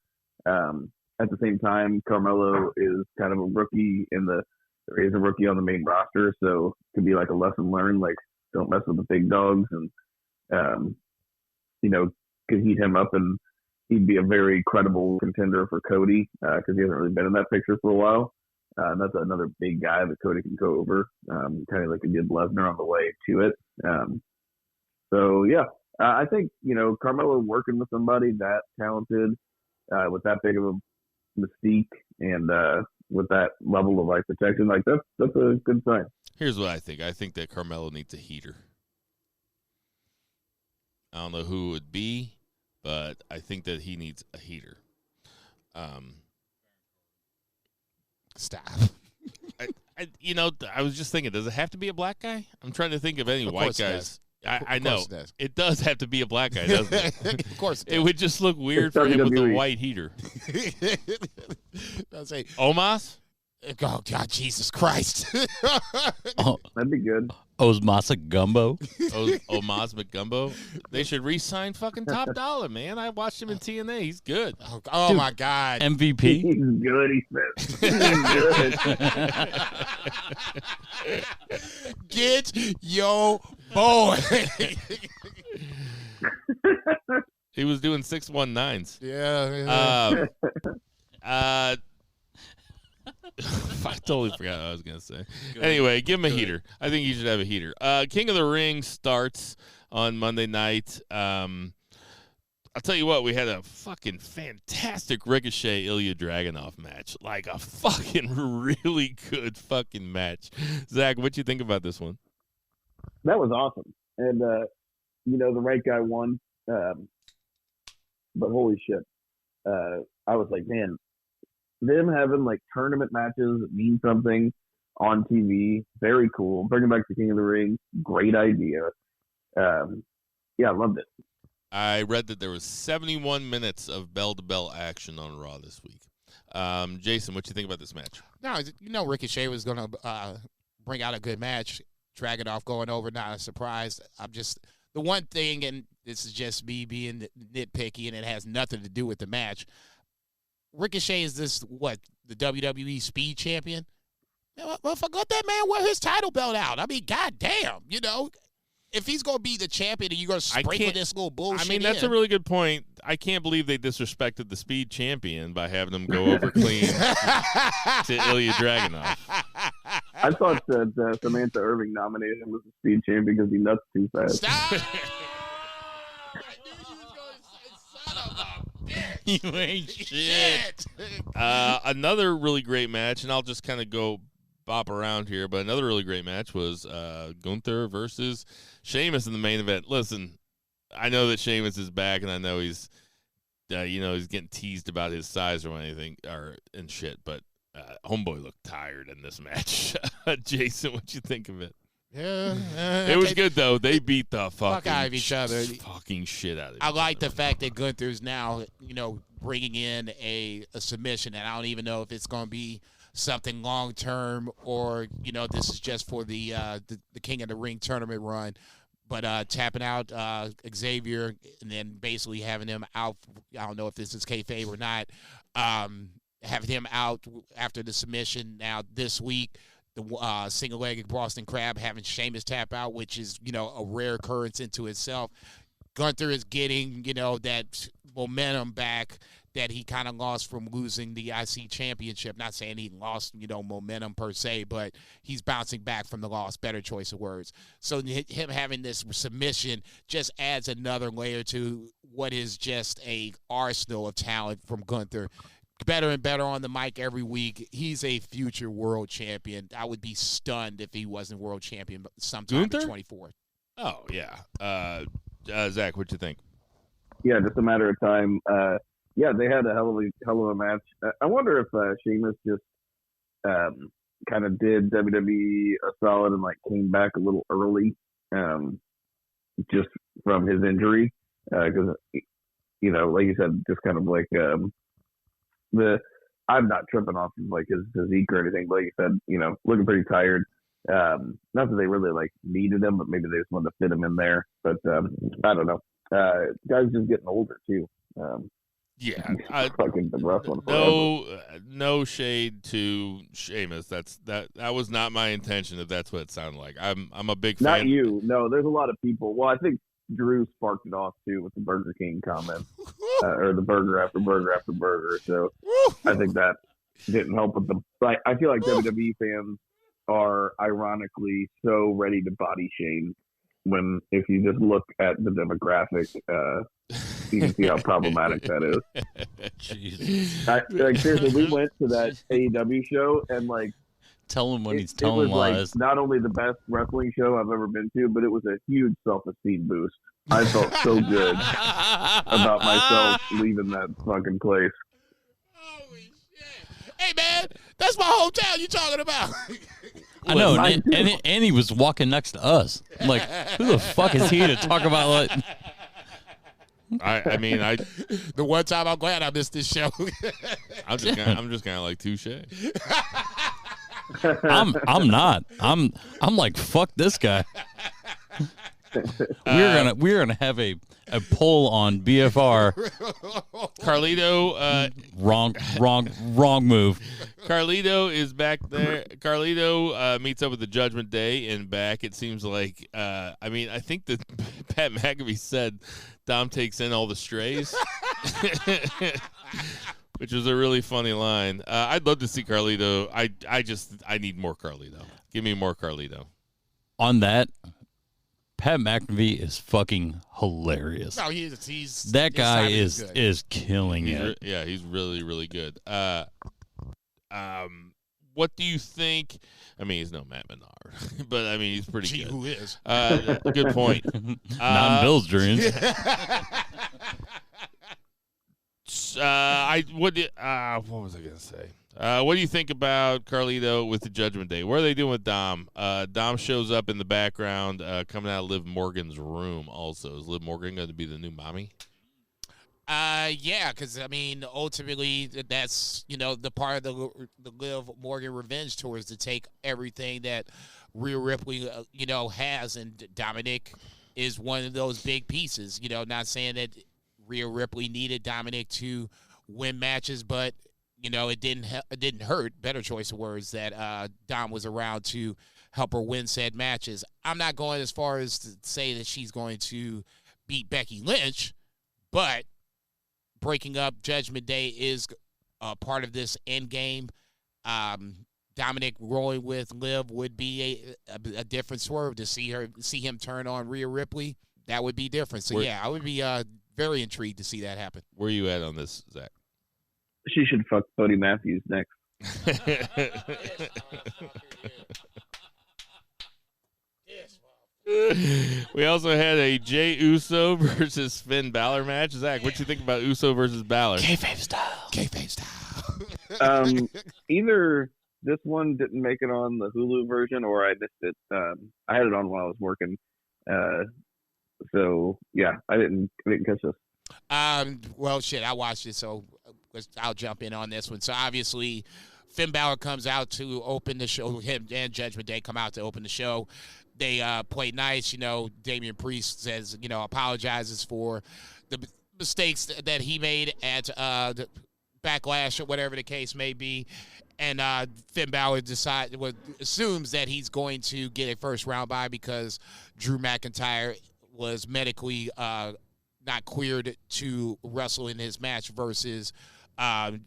At the same time, Carmelo is kind of a rookie he's a rookie on the main roster, so it could be like a lesson learned, don't mess with the big dogs, and could heat him up, and he'd be a very credible contender for Cody because he hasn't really been in that picture for a while. That's another big guy that Cody can go over, kind of like he did Lesnar on the way to it. I think, Carmelo working with somebody that talented, with that big of a mystique, and with that level of protection, that's a good sign. Here's what I think. I think that Carmelo needs a heater. I don't know who it would be, but I think that he needs a heater. Stop. I was just thinking, does it have to be a black guy? I'm trying to think of any white guys. I know. It does have to be a black guy, doesn't it? Of course it does. It would just look weird for him with a white heater. I'll say, Omos? Oh, God, Jesus Christ. That'd be good. Osmasa Gumbo. Omos McGumbo. They should re-sign fucking Top Dollar, man. I watched him in TNA. He's good. Oh Dude, my God. MVP. He's good, he says. Get your boy. He was doing 619s. Yeah. I totally forgot what I was going to say. Anyway, give him a heater. I think you should have a heater. King of the Ring starts on Monday night. I'll tell you what, we had a fucking fantastic Ricochet Ilya Dragunov match. Like a fucking really good fucking match. Zach, what you think about this one? That was awesome. And, the right guy won. But holy shit. I was like, man, them having tournament matches that mean something on TV, very cool. Bringing back the King of the Ring, great idea. I loved it. I read that there was 71 minutes of bell-to-bell action on Raw this week. Jason, what you think about this match? No, Ricochet was going to bring out a good match. Dragunov going over, not a surprise. The one thing, and this is just me being nitpicky, and it has nothing to do with the match. Ricochet is the WWE Speed Champion? Well, forgot that man wear his title belt out. I mean, goddamn, if he's going to be the champion and you're going to sprinkle this little bullshit that's a really good point. I can't believe they disrespected the Speed Champion by having him go over clean to Ilya Dragunov. I thought that Samantha Irving nominated him as the Speed Champion because he nuts too fast. Stop! Son of a bitch. You ain't shit. Another really great match, and I'll just kind of go bop around here, but another really great match was Gunther versus Sheamus in the main event. Listen, I know that Sheamus is back, and I know he's getting teased about his size or anything and shit, but homeboy looked tired in this match. Jason, what'd you think of it? Yeah, it was good though. They beat the fuck out of each other, fucking shit out of. I like the fact that Gunther's now, bringing in a submission, and I don't even know if it's going to be something long term or this is just for the King of the Ring tournament run. But tapping out Xavier and then basically having him out. I don't know if this is kayfabe or not. Having him out after the submission now this week. The single-legged Boston Crab having Sheamus tap out, which is, a rare occurrence into itself. Gunther is getting, that momentum back that he kind of lost from losing the IC championship. Not saying he lost, momentum per se, but he's bouncing back from the loss. Better choice of words. So him having this submission just adds another layer to what is just a arsenal of talent from Gunther. Better and better on the mic every week. He's a future world champion. I would be stunned if he wasn't world champion sometime in 2024. Oh, yeah. Zach, what'd you think? Yeah, just a matter of time. Yeah, they had a hell of a match. I wonder if Sheamus just kind of did WWE a solid and came back a little early, just from his injury, because like you said, just kind of I'm not tripping off of his physique or anything, but like you said, looking pretty tired. Not that they really needed him, but maybe they just wanted to fit him in there. But I don't know. Guys just getting older too. Yeah, fucking been wrestling no shade to Sheamus. That was not my intention. If that's what it sounded like, I'm a big fan. Not you. No, there's a lot of people. Well, I think Drew sparked it off too with the Burger King comment, or the burger after burger after burger. So I think that didn't help with the. I feel like WWE fans are ironically so ready to body shame when, if you just look at the demographic, you can see how problematic that is. Jesus. Seriously, we went to that AEW show and tell him when he's telling it was lies. Not only the best wrestling show I've ever been to, but it was a huge self-esteem boost. I felt so good about myself leaving that fucking place. Holy shit. Hey, man, that's my hometown you talking about. I know, and he was walking next to us. I'm like, who the fuck is he to talk about I mean, the one time I'm glad I missed this show. I'm just kind of like touche. I'm not. I'm like, fuck this guy. We're gonna have a poll on BFR. Carlito, wrong move. Carlito is back there. Carlito meets up with the Judgment Day and back. It seems like, I think that Pat McAfee said Dom takes in all the strays, which was a really funny line. I'd love to see Carlito. I need more Carlito. Give me more Carlito. On that, Pat McAfee is fucking hilarious. No, he's that guy is killing it. He's really, really good. What do you think? I mean, he's no Matt Menard, but I mean, he's pretty good. Who is? Good point. Not in Bill's dreams. What was I gonna say? What do you think about Carlito with the Judgment Day? What are they doing with Dom? Dom shows up in the background, coming out of Liv Morgan's room. Also, is Liv Morgan going to be the new mommy? Yeah, because I mean, ultimately, that's the part of the Liv Morgan revenge tour is to take everything that Rhea Ripley has, and Dominic is one of those big pieces. Not saying that Rhea Ripley needed Dominic to win matches, but it didn't hurt. Better choice of words, that Dom was around to help her win said matches. I'm not going as far as to say that she's going to beat Becky Lynch, but breaking up Judgment Day is part of this end game. Dominic rolling with Liv would be a different swerve. To see him turn on Rhea Ripley, that would be different. So I would be very intrigued to see that happen. Where are you at on this, Zach? She should fuck Cody Matthews next. We also had a Jey Uso versus Finn Balor match. Zach, what you think about Uso versus Balor? Kayfabe style. Either this one didn't make it on the Hulu version, or I missed it. I had it on while I was working. So yeah, I didn't catch this. Well, shit, I watched it, so I'll jump in on this one. So obviously, Finn Balor comes out to open the show. Him and Judgment Day come out to open the show. They play nice. Damian Priest says, apologizes for the mistakes that he made at the Backlash or whatever the case may be. And Finn Balor assumes that he's going to get a first round bye because Drew McIntyre was medically not cleared to wrestle in his match versus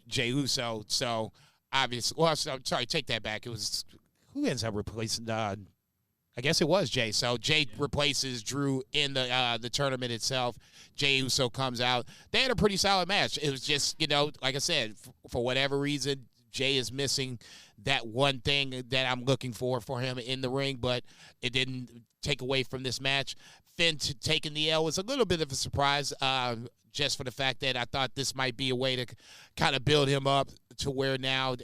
Jey Uso. So obviously, well, I'm sorry, take that back. It was who ends up replacing? I guess it was Jay. So Jay replaces Drew in the tournament itself. Jey Uso comes out. They had a pretty solid match. It was just, like I said, for whatever reason, Jay is missing that one thing that I'm looking for him in the ring, but it didn't take away from this match. Finn taking the L was a little bit of a surprise, just for the fact that I thought this might be a way to kind of build him up to where now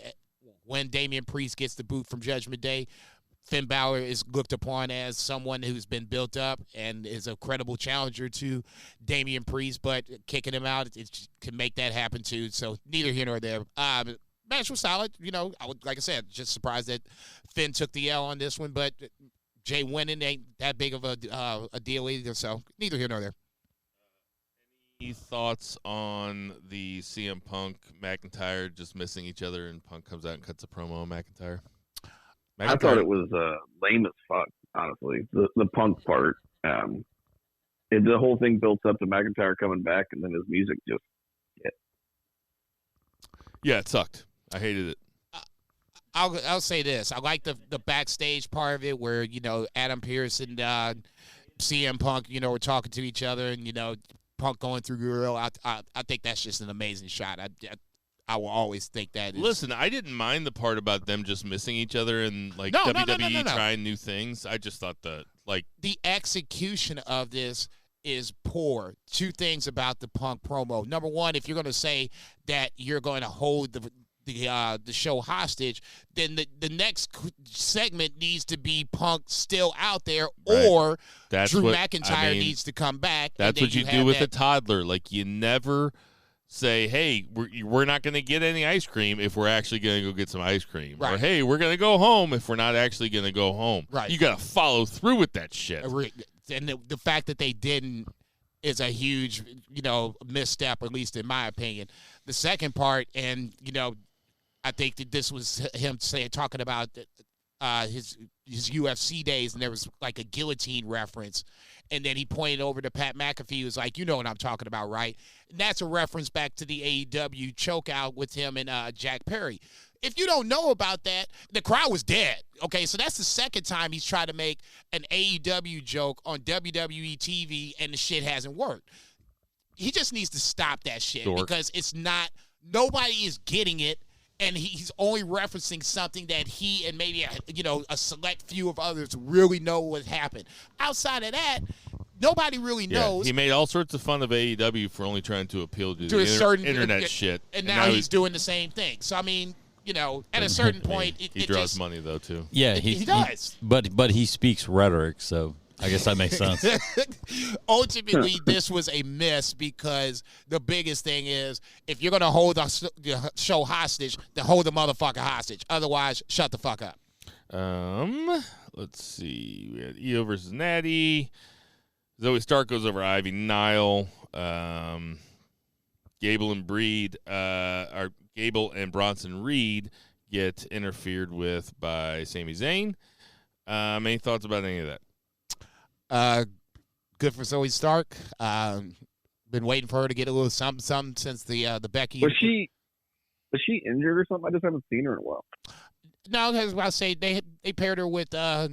when Damian Priest gets the boot from Judgment Day, Finn Balor is looked upon as someone who's been built up and is a credible challenger to Damian Priest, but kicking him out, it can make that happen too. So neither here nor there. Match was solid. Like I said, just surprised that Finn took the L on this one, but Jay winning ain't that big of a deal either. So neither here nor there. Any thoughts on the CM Punk McIntyre just missing each other, and Punk comes out and cuts a promo on McIntyre? I thought it was lame as fuck, honestly. The Punk part. The whole thing built up to McIntyre coming back, and then his music just hit. Yeah, it sucked. I hated it. I'll say this. I like the backstage part of it where, Adam Pearce and CM Punk, were talking to each other and, Punk going through Gorilla. I think that's just an amazing shot. I will always think that. Listen, I didn't mind the part about them just missing each other and WWE trying new things. I just thought that the execution of this is poor. Two things about the Punk promo. Number one, if you're going to say that you're going to hold the show hostage, then the next segment needs to be Punk still out there, right, or Drew McIntyre needs to come back. That's what you do with a toddler. You never say, hey, we're not going to get any ice cream if we're actually going to go get some ice cream. Right. Or, hey, we're going to go home if we're not actually going to go home. Right. You got to follow through with that shit. And the fact that they didn't is a huge, misstep, at least in my opinion. The second part, and, I think that this was him talking about his UFC days, and there was a guillotine reference. And then he pointed over to Pat McAfee. He was like, you know what I'm talking about, right? And that's a reference back to the AEW chokeout with him and Jack Perry. If you don't know about that, the crowd was dead. Okay, so that's the second time he's tried to make an AEW joke on WWE TV, and the shit hasn't worked. He just needs to stop that shit because it's not – nobody is getting it, and he's only referencing something that he and maybe a select few of others really know what happened. Outside of that, nobody really knows. He made all sorts of fun of AEW for only trying to appeal to a certain internet shit. And now he's doing the same thing. So, I mean, at a certain point, he draws money, though, too. Yeah, he does. But he speaks rhetoric, so I guess that makes sense. Ultimately, this was a miss because the biggest thing is if you're going to hold the show hostage, then hold the motherfucker hostage. Otherwise, shut the fuck up. Let's see. We had Io versus Natty. Zoe Stark goes over Ivy Nile. Gable and Bronson Reed get interfered with by Sami Zayn. Any thoughts about any of that? Good for Zoe Stark. Been waiting for her to get a little something since the Becky. Was she injured or something? I just haven't seen her in a while. No, I was about to say they paired her with Shayna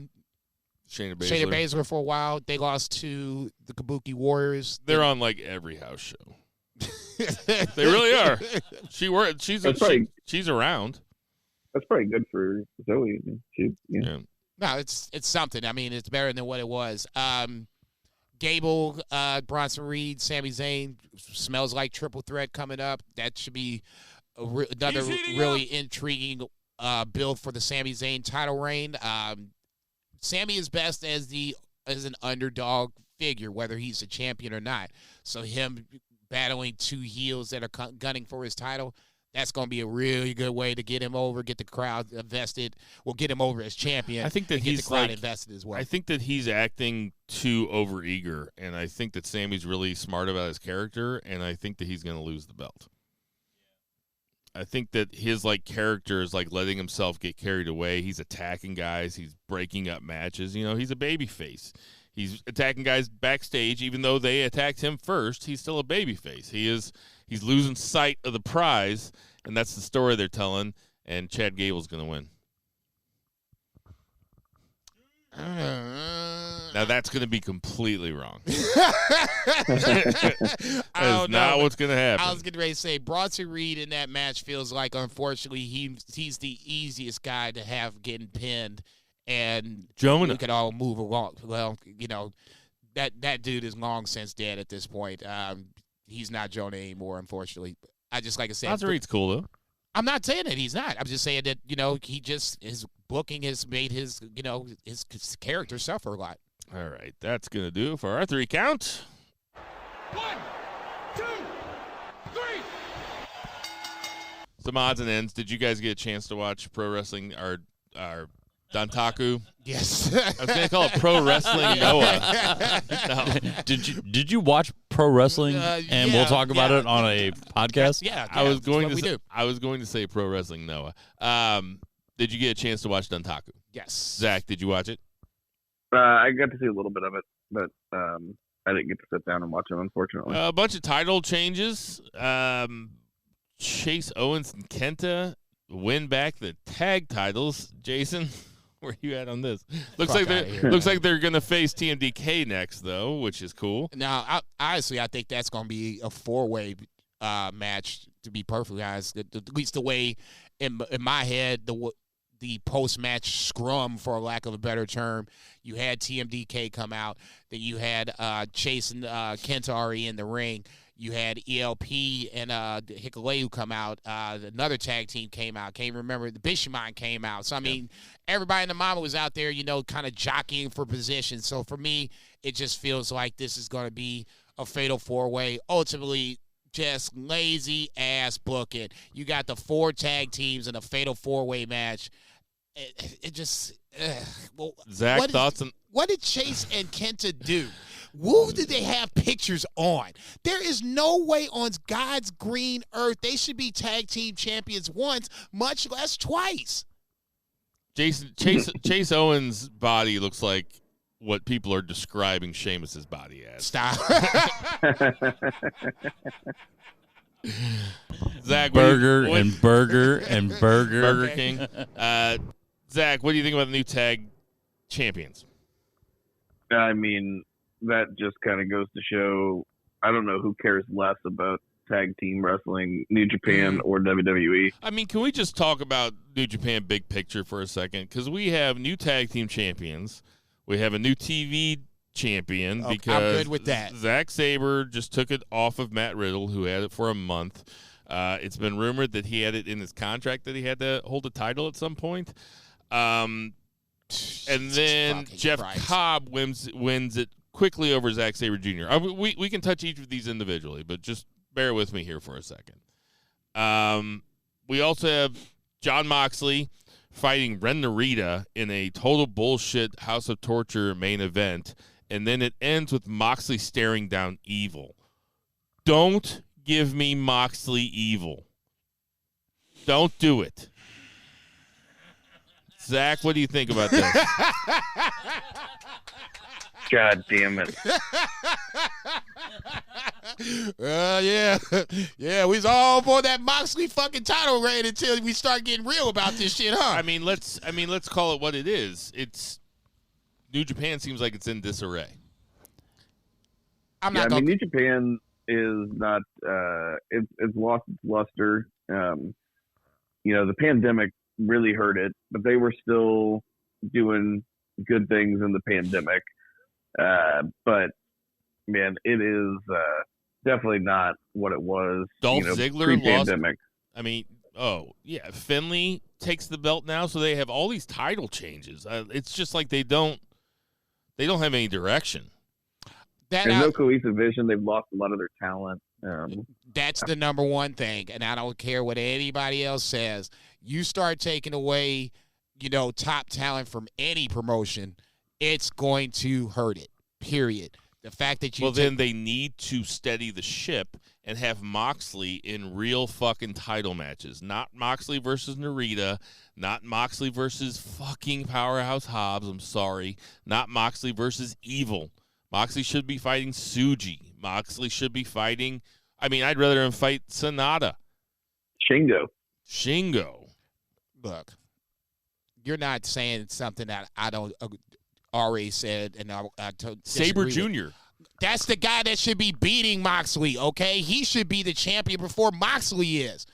Baszler for a while. They lost to the Kabuki Warriors. They're on every house show. They really are. She's around. That's probably good for Zoe. Yeah. No, it's something. I mean, it's better than what it was. Gable, Bronson Reed, Sami Zayn smells like triple threat coming up. That should be another really intriguing build for the Sami Zayn title reign. Sami is best as an underdog figure, whether he's a champion or not. So him battling two heels that are gunning for his title, that's going to be a really good way to get him over, get the crowd invested. We'll get him over as champion. I think that get the crowd invested as well. I think that he's acting too overeager, and I think that Sammy's really smart about his character, and I think that he's going to lose the belt. I think that his character is letting himself get carried away. He's attacking guys. He's breaking up matches. He's a baby face. He's attacking guys backstage, even though they attacked him first. He's still a babyface. He's losing sight of the prize, and that's the story they're telling. And Chad Gable's going to win. Now that's going to be completely wrong. That's not what's going to happen. I was getting ready to say Bronson Reed in that match feels like, unfortunately, he's the easiest guy to have getting pinned, and Jonah. we could all move along. Well, that dude is long since dead at this point. He's not Jonah anymore, unfortunately. Like I said, Bronson Reed's cool though. I'm not saying that he's not. I'm just saying that he just his booking has made his his character suffer a lot. All right, that's going to do it for our 3 count. 1, 2, 3. Some odds and ends. Did you guys get a chance to watch Pro Wrestling or Dontaku? Yes. I was going to call it Pro Wrestling Noah. No. Did you watch Pro Wrestling? And we'll talk about it on a podcast. Yeah, I was going to say Pro Wrestling Noah. Did you get a chance to watch Dontaku? Yes. Zach, did you watch it? I got to see a little bit of it, but I didn't get to sit down and watch it, unfortunately. A bunch of title changes. Chase Owens and Kenta win back the tag titles. Jason, where you at on this? Looks like they're going to face TMDK next, though, which is cool. Now, honestly, I think that's going to be a 4-way match. To be perfectly honest, at least the way in my head, the post-match scrum, for lack of a better term, you had TMDK come out, then you had Chase and Kenta already in the ring. You had ELP and Hikuleu come out. Another tag team came out. Can't remember. The Bishamon came out. So, I mean, everybody in the mama was out there, kind of jockeying for position. So, for me, it just feels like this is going to be a fatal 4-way. Ultimately, just lazy-ass booking. You got the 4 tag teams in a fatal 4-way match. It just Zach, thoughts on what did Chase and Kenta do? Who did they have pictures on? There is no way on God's green earth they should be tag team champions once, much less twice. Chase Owens' body looks like what people are describing Sheamus's body as. Stop. Zach, Burger Burger King. Zach, what do you think about the new tag champions? I mean, that just kind of goes to show, I don't know who cares less about tag team wrestling, New Japan or WWE. I mean, can we just talk about New Japan big picture for a second? Because we have new tag team champions. We have a new TV champion because I'm good with that. Zack Sabre just took it off of Matt Riddle, who had it for a month. It's been rumored that he had it in his contract that he had to hold a title at some point. And then Jeff Cobb wins it quickly over Zack Sabre Jr. We can touch each of these individually, but just bear with me here for a second. We also have Jon Moxley fighting Ren Narita in a total bullshit House of Torture main event, and then it ends with Moxley staring down Evil. Don't give me Moxley Evil. Don't do it. Zach, what do you think about this? God damn it. Yeah, we was all for that Moxley fucking title reign until we start getting real about this shit, huh? I mean, let's call it what it is. It's New Japan seems like it's in disarray. New Japan is not. It's lost its luster. The pandemic really hurt it, but they were still doing good things in the pandemic. But man, it is definitely not what it was. Dolph Ziggler pre-pandemic. Lost. I mean, Finley takes the belt now, so they have all these title changes. It's just like they don't have any direction. There's no cohesive vision. They've lost a lot of their talent. That's the number one thing, and I don't care what anybody else says. You start taking away, top talent from any promotion, it's going to hurt it. Period. The fact that then they need to steady the ship and have Moxley in real fucking title matches. Not Moxley versus Narita, not Moxley versus fucking Powerhouse Hobbs, I'm sorry. Not Moxley versus Evil. Moxley should be fighting Tsuji. Moxley should be fighting, I'd rather him fight Sonata. Shingo. Look, you're not saying something that I don't already said, and I Sabre Jr. That's the guy that should be beating Moxley, okay? He should be the champion before Moxley is.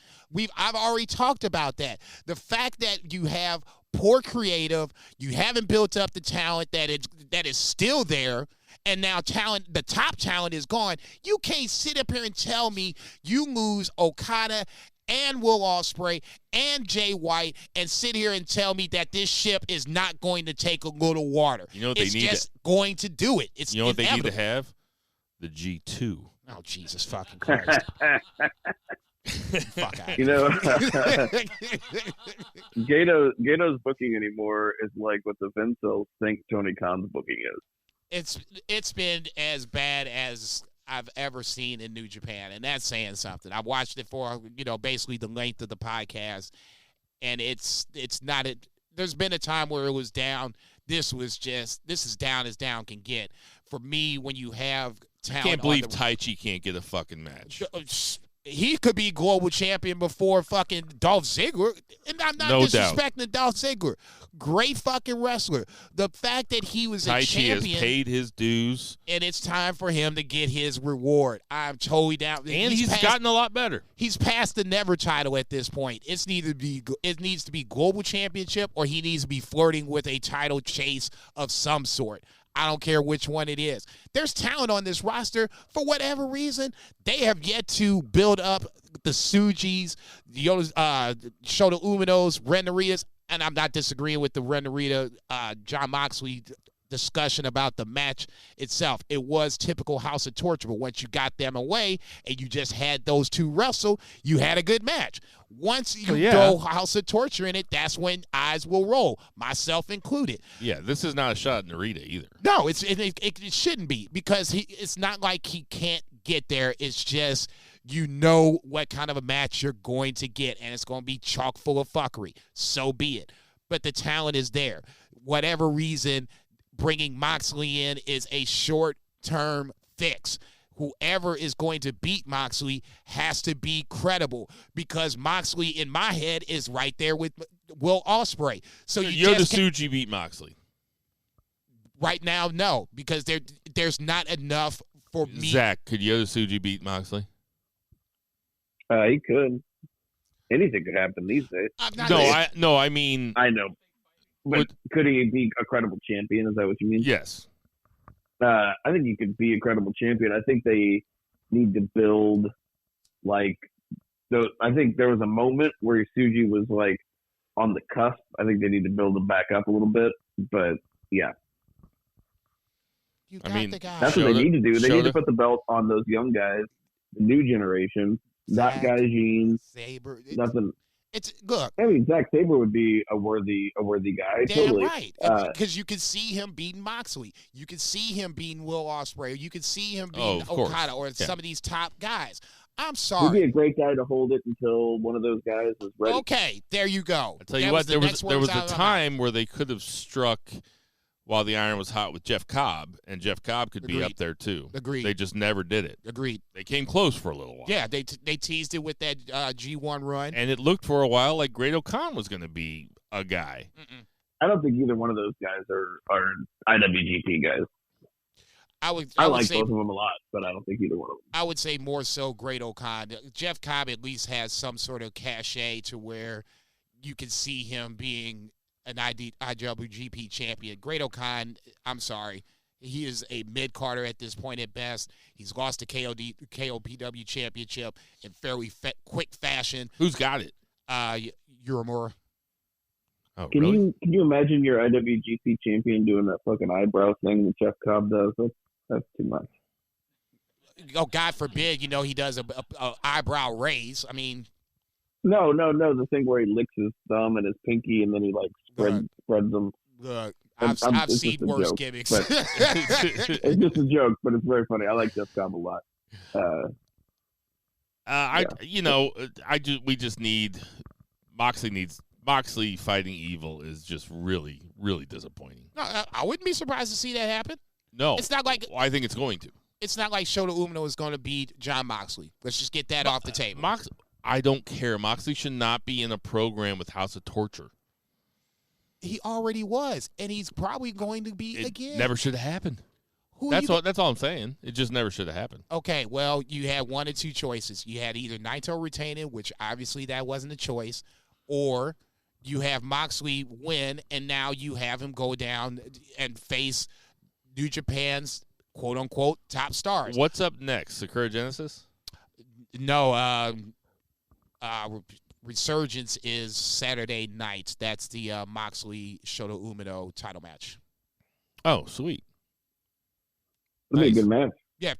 I've already talked about that. The fact that you have poor creative, you haven't built up the talent that is still there, and now the top talent is gone. You can't sit up here and tell me you lose Okada and Will Ospreay and Jay White and sit here and tell me that this ship is not going to take a little water. You know what it's they need just going to do it. It's you know what inevitable. they need to have? The G2. Oh, Jesus fucking Christ. Fuck out. You know, Gato's booking anymore is like what the Vincels think Tony Khan's booking is. It's been as bad as I've ever seen in New Japan, and that's saying something. I've watched it for, basically the length of the podcast, and it's not it. There's been a time where it was down. This is down as down can get. For me, when you have talent, I can't believe Taichi can't get a fucking match. He could be global champion before fucking Dolph Ziggler. And I'm not disrespecting Dolph Ziggler. Great fucking wrestler. The fact that he was a champion. Taichi has paid his dues. And it's time for him to get his reward. I'm totally down. And he's gotten a lot better. He's past the never title at this point. It needs to be global championship, or he needs to be flirting with a title chase of some sort. I don't care which one it is. There's talent on this roster. For whatever reason, they have yet to build up the Tsujis, the Shota Uminos, Ren Naritas, and I'm not disagreeing with the Ren Narita, John Moxley discussion about the match itself. It was typical House of Torture, but once you got them away and you just had those two wrestle, you had a good match. Once you go House of Torture in it, that's when eyes will roll, myself included. Yeah, this is not a shot at Narita either. No, it shouldn't be, because it's not like he can't get there. It's just what kind of a match you're going to get, and it's going to be chock full of fuckery. So be it. But the talent is there. Whatever reason, bringing Moxley in is a short-term fix. Whoever is going to beat Moxley has to be credible, because Moxley, in my head, is right there with Will Ospreay. So Yota Tsuji beat Moxley. Right now, no, because there's not enough for me. Zach, could Yota Tsuji beat Moxley? He could. Anything could happen these days. I mean. I know. But could he be a credible champion? Is that what you mean? Yes. I think he could be a credible champion. I think they need to build, I think there was a moment where Tsuji was, on the cusp. I think they need to build him back up a little bit. But, yeah. That's what they need to do. They need to put the belt on those young guys, the new generation, not Gaijin. Sabre. Nothing. Look. Zack Sabre would be a worthy guy. Damn totally. Right. Because you can see him beating Moxley. You can see him beating Will Ospreay. You can see him beating Okada or some of these top guys. I'm sorry. He'd be a great guy to hold it until one of those guys is ready. Okay, there you go. I'll tell you what, there was a time where they could have struck while the iron was hot with Jeff Cobb, and Jeff Cobb could be up there too. Agreed. They just never did it. Agreed. They came close for a little while. Yeah, they teased it with that G1 run. And it looked for a while like Great-O-Khan was going to be a guy. I don't think either one of those guys are IWGP guys. I like both of them a lot, but I don't think either one of them. I would say more so Great-O-Khan. Jeff Cobb at least has some sort of cachet to where you can see him being an IWGP champion. Great-O-Khan, I'm sorry, he is a mid-carder at this point at best. He's lost the KOPW championship in fairly quick fashion. Who's got it? Uemura. Oh, can really? you imagine your IWGP champion doing that fucking eyebrow thing that Jeff Cobb does? That's too much. Oh, God forbid, he does a eyebrow raise. I mean, No. The thing where he licks his thumb and his pinky, and then he spreads them. Look, I've seen worse gimmicks. It's just a joke, but it's very funny. I like Jeff Cobb a lot. We just need Moxley fighting Evil is just really, really disappointing. No, I wouldn't be surprised to see that happen. No, it's not like I think it's going to. It's not like Shota Umino is going to beat John Moxley. Let's just get that off the table. I don't care. Moxley should not be in a program with House of Torture. He already was, and he's probably going to be again. Never should have happened. That's all I'm saying. It just never should have happened. Okay, well, you had one or two choices. You had either Naito retaining, which obviously that wasn't a choice, or you have Moxley win, and now you have him go down and face New Japan's quote-unquote top stars. What's up next? Sakura Genesis? No, Resurgence is Saturday night. That's the Moxley Shota Umino title match. Oh, sweet. It'll be a good match. Yeah,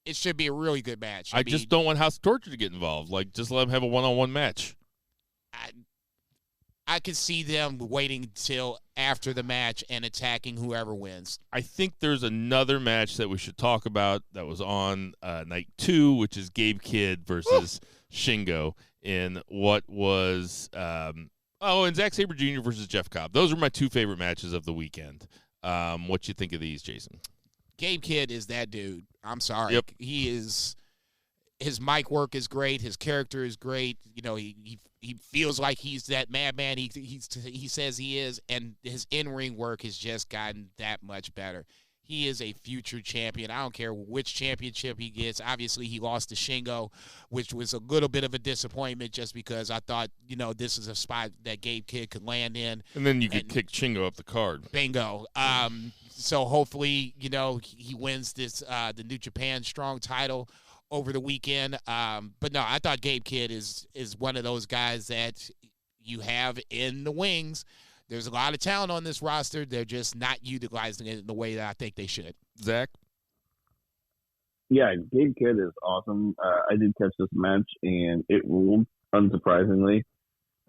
it should be a really good match. I just don't want House of Torture to get involved. Like, just let them have a one-on-one match. I could see them waiting till after the match and attacking whoever wins. I think there's another match that we should talk about that was on night 2, which is Gabe Kidd versus Shingo in what was and Zack Sabre Jr. versus Jeff Cobb. Those are my two favorite matches of the weekend. What you think of these, Jason? Gabe Kidd is that dude. I'm sorry. Yep. He is. His mic work is great. His character is great. You know, he feels like he's that madman he says he is, and his in-ring work has just gotten that much better. He is a future champion. I don't care which championship he gets. Obviously, he lost to Shingo, which was a little bit of a disappointment just because I thought, this is a spot that Gabe Kidd could land in. And then you could kick Shingo up the card. Bingo. So hopefully, he wins this the New Japan Strong title over the weekend. But no, I thought Gabe Kidd is one of those guys that you have in the wings. There's a lot of talent on this roster. They're just not utilizing it in the way that I think they should. Zach? Yeah, Gabe Kidd is awesome. I did catch this match, and it ruled, unsurprisingly.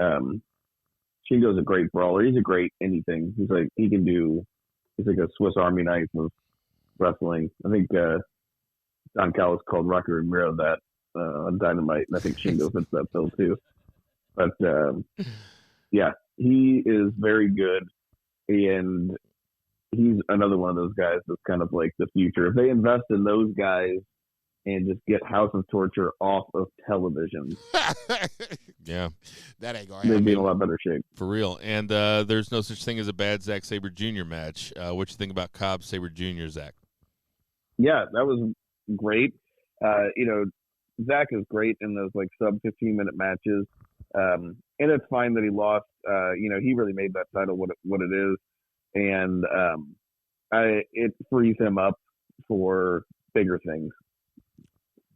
Shingo's a great brawler. He's a great anything. He's like a Swiss Army knife of wrestling. I think Don Callis called Rocky Romero that on Dynamite, and I think Shingo fits that bill too. But yeah, he is very good, and he's another one of those guys that's kind of like the future. If they invest in those guys and just get House of Torture off of television, yeah, that ain't going to happen. They'd be in a lot better shape. For real. And there's no such thing as a bad Zack Sabre Jr. match. What you think about Cobb Sabre Jr., Zach? Yeah, that was great. Zach is great in those like sub 15-minute matches. And it's fine that he lost. He really made that title what it is. And it frees him up for bigger things.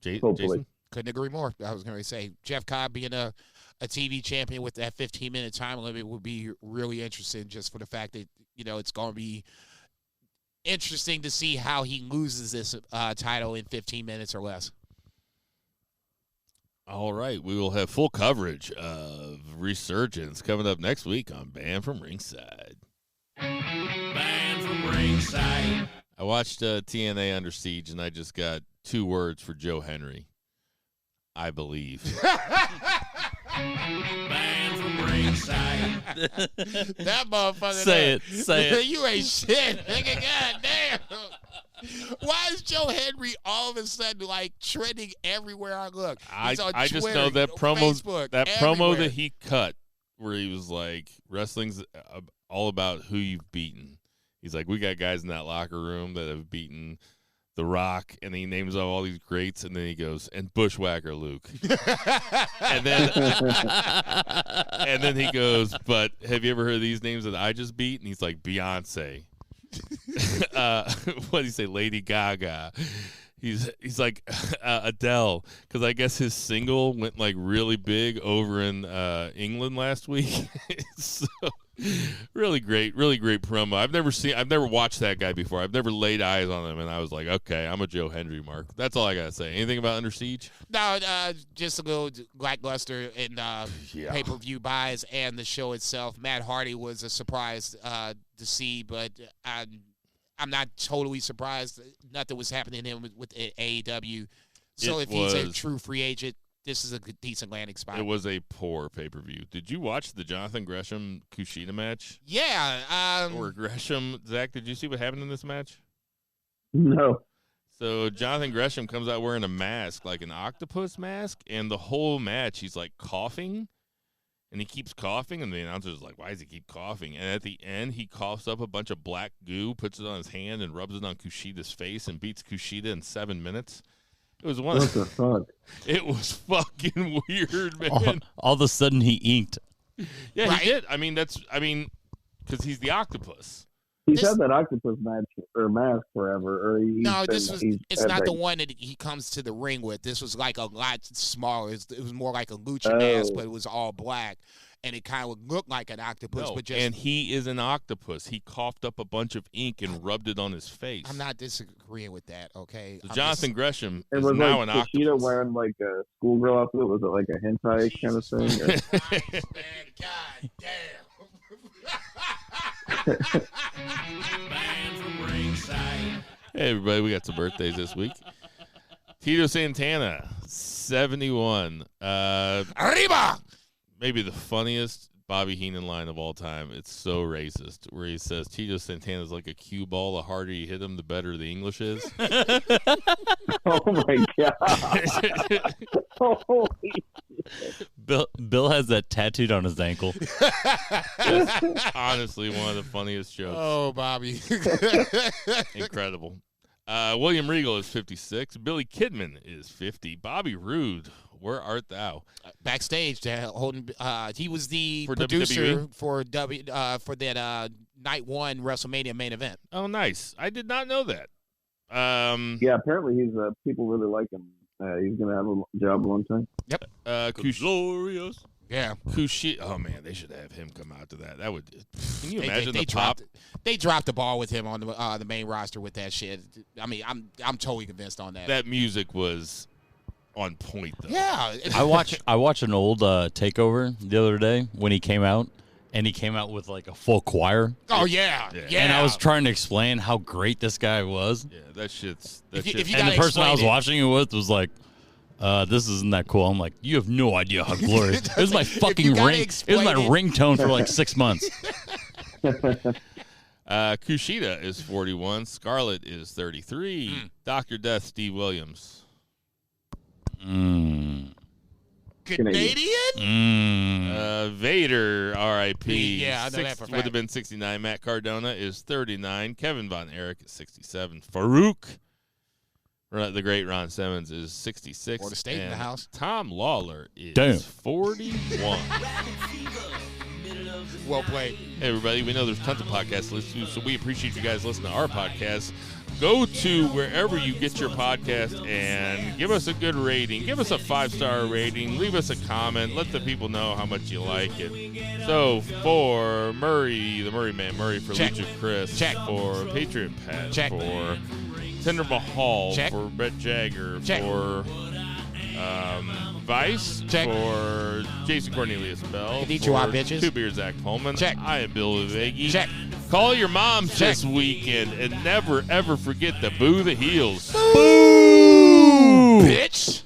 Hopefully. Jason? Couldn't agree more. I was going to say, Jeff Cobb being a TV champion with that 15-minute time limit would be really interesting just for the fact that, it's going to be interesting to see how he loses this title in 15 minutes or less. All right. We will have full coverage of Resurgence coming up next week on Banned from Ringside. Banned from Ringside. I watched TNA Under Siege, and I just got 2 words for Joe Henry. I believe. Banned from Ringside. That motherfucker. Say it. You ain't shit, nigga. God damn. Why is Joe Henry all of a sudden like trending everywhere I look? He's on I Twitter, just know that Facebook, promo that he cut where he was like, wrestling's all about who you've beaten. He's like, we got guys in that locker room that have beaten The Rock, and he names off all these greats, and then he goes, and Bushwhacker Luke. and then he goes, but have you ever heard of these names that I just beat? And he's like, Beyonce. What did he say? Lady Gaga. He's like Adele, because I guess his single went like really big over in England last week. So really great promo. I've never watched that guy before. I've never laid eyes on him, and I was like, okay, I'm a Joe Henry mark. That's all I gotta say. Anything about Under Siege? No, just a little lackluster in pay-per-view buys and the show itself. Matt Hardy was a surprise to see, but I'm not totally surprised. Nothing was happening to him with AEW. So if he's a true free agent, this is a decent landing spot. It was a poor pay-per-view. Did you watch the Jonathan Gresham Kushida match? Yeah. Or Gresham, Zach, did you see what happened in this match? No. So Jonathan Gresham comes out wearing a mask, like an octopus mask, and the whole match he's like coughing, and he keeps coughing, and the announcer's like, why does he keep coughing? And at the end, he coughs up a bunch of black goo, puts it on his hand, and rubs it on Kushida's face, and beats Kushida in 7 minutes. It was one. What the fuck? It was fucking weird, man. All of a sudden, he inked. Yeah, Right. he did. Because he's the octopus. He's had that octopus match or mask forever. It's not the one that he comes to the ring with. This was like a lot smaller. It was more like a lucha mask, but it was all black. And it kind of looked like an octopus. No, but just, and he is an octopus. He coughed up a bunch of ink and rubbed it on his face. I'm not disagreeing with that, okay? So Jonathan Gresham It is was now like an Kushida octopus. wearing like a schoolgirl outfit. Was it like a hentai kind of thing? Or? Man, God damn. Man from ringside. Hey, everybody, we got some birthdays this week. Tito Santana, 71. Arriba! Maybe the funniest Bobby Heenan line of all time. It's so racist, where he says Tito Santana's like a cue ball. The harder you hit him, the better the English is. Oh my god! Holy Bill has that tattooed on his ankle. Just honestly, one of the funniest jokes. Oh, Bobby. Incredible. William Regal is 56. Billy Kidman is 50. Bobby Roode, where art thou? Backstage, holding. He was the For producer WWE? for that night one WrestleMania main event. Oh, nice. I did not know that. Yeah, apparently he's people really like him. He's gonna have a job one time. Glorious. Yeah, Kushida. Oh man, they should have him come out to that. That would. Can you imagine the pop? They dropped the ball with him on the main roster with that shit. I mean, I'm totally convinced on that. That music was on point though. Yeah, I watched an old takeover the other day when he came out, and he came out with like a full choir. Oh yeah. And I was trying to explain how great this guy was. Yeah, that shit's. If you And gotta the person I was explain it. watching it with was like, this isn't that cool. I'm like, you have no idea how glorious. It was my If you fucking gotta ring. It was my explain it. ringtone for like 6 months. Kushida is 41. Scarlett is 33. Dr. Death, Steve Williams. Canadian? Vader, R.I.P. Yeah, I know that for a would have fact. been 69. Matt Cardona is 39. Kevin Von Erich is 67. Farouk, the great Ron Simmons, is 66. Florida State in the and house. Tom Lawler is Damn. 41. Well played. Hey, everybody, we know there's tons of podcasts to listen to, so we appreciate you guys listening to our podcast. Go to wherever you get your podcast and give us a good rating. Give us a 5-star rating. Leave us a comment. Let the people know how much you like it. So, for Murray, the Murray Man, Murray for Check. Lucha Chris, Check. for Patriot Pat, Check. for Tinder Mahal, Check. for Brett Jagger, Check. for Vice, Check. for Jason Cornelius Bell, Konnichiwa, for bitches. Two Beer Zach Pullman. Check. I am Bill Vivegi. Check. Call your moms Check. this weekend and never, ever forget to boo the heels. Bitch.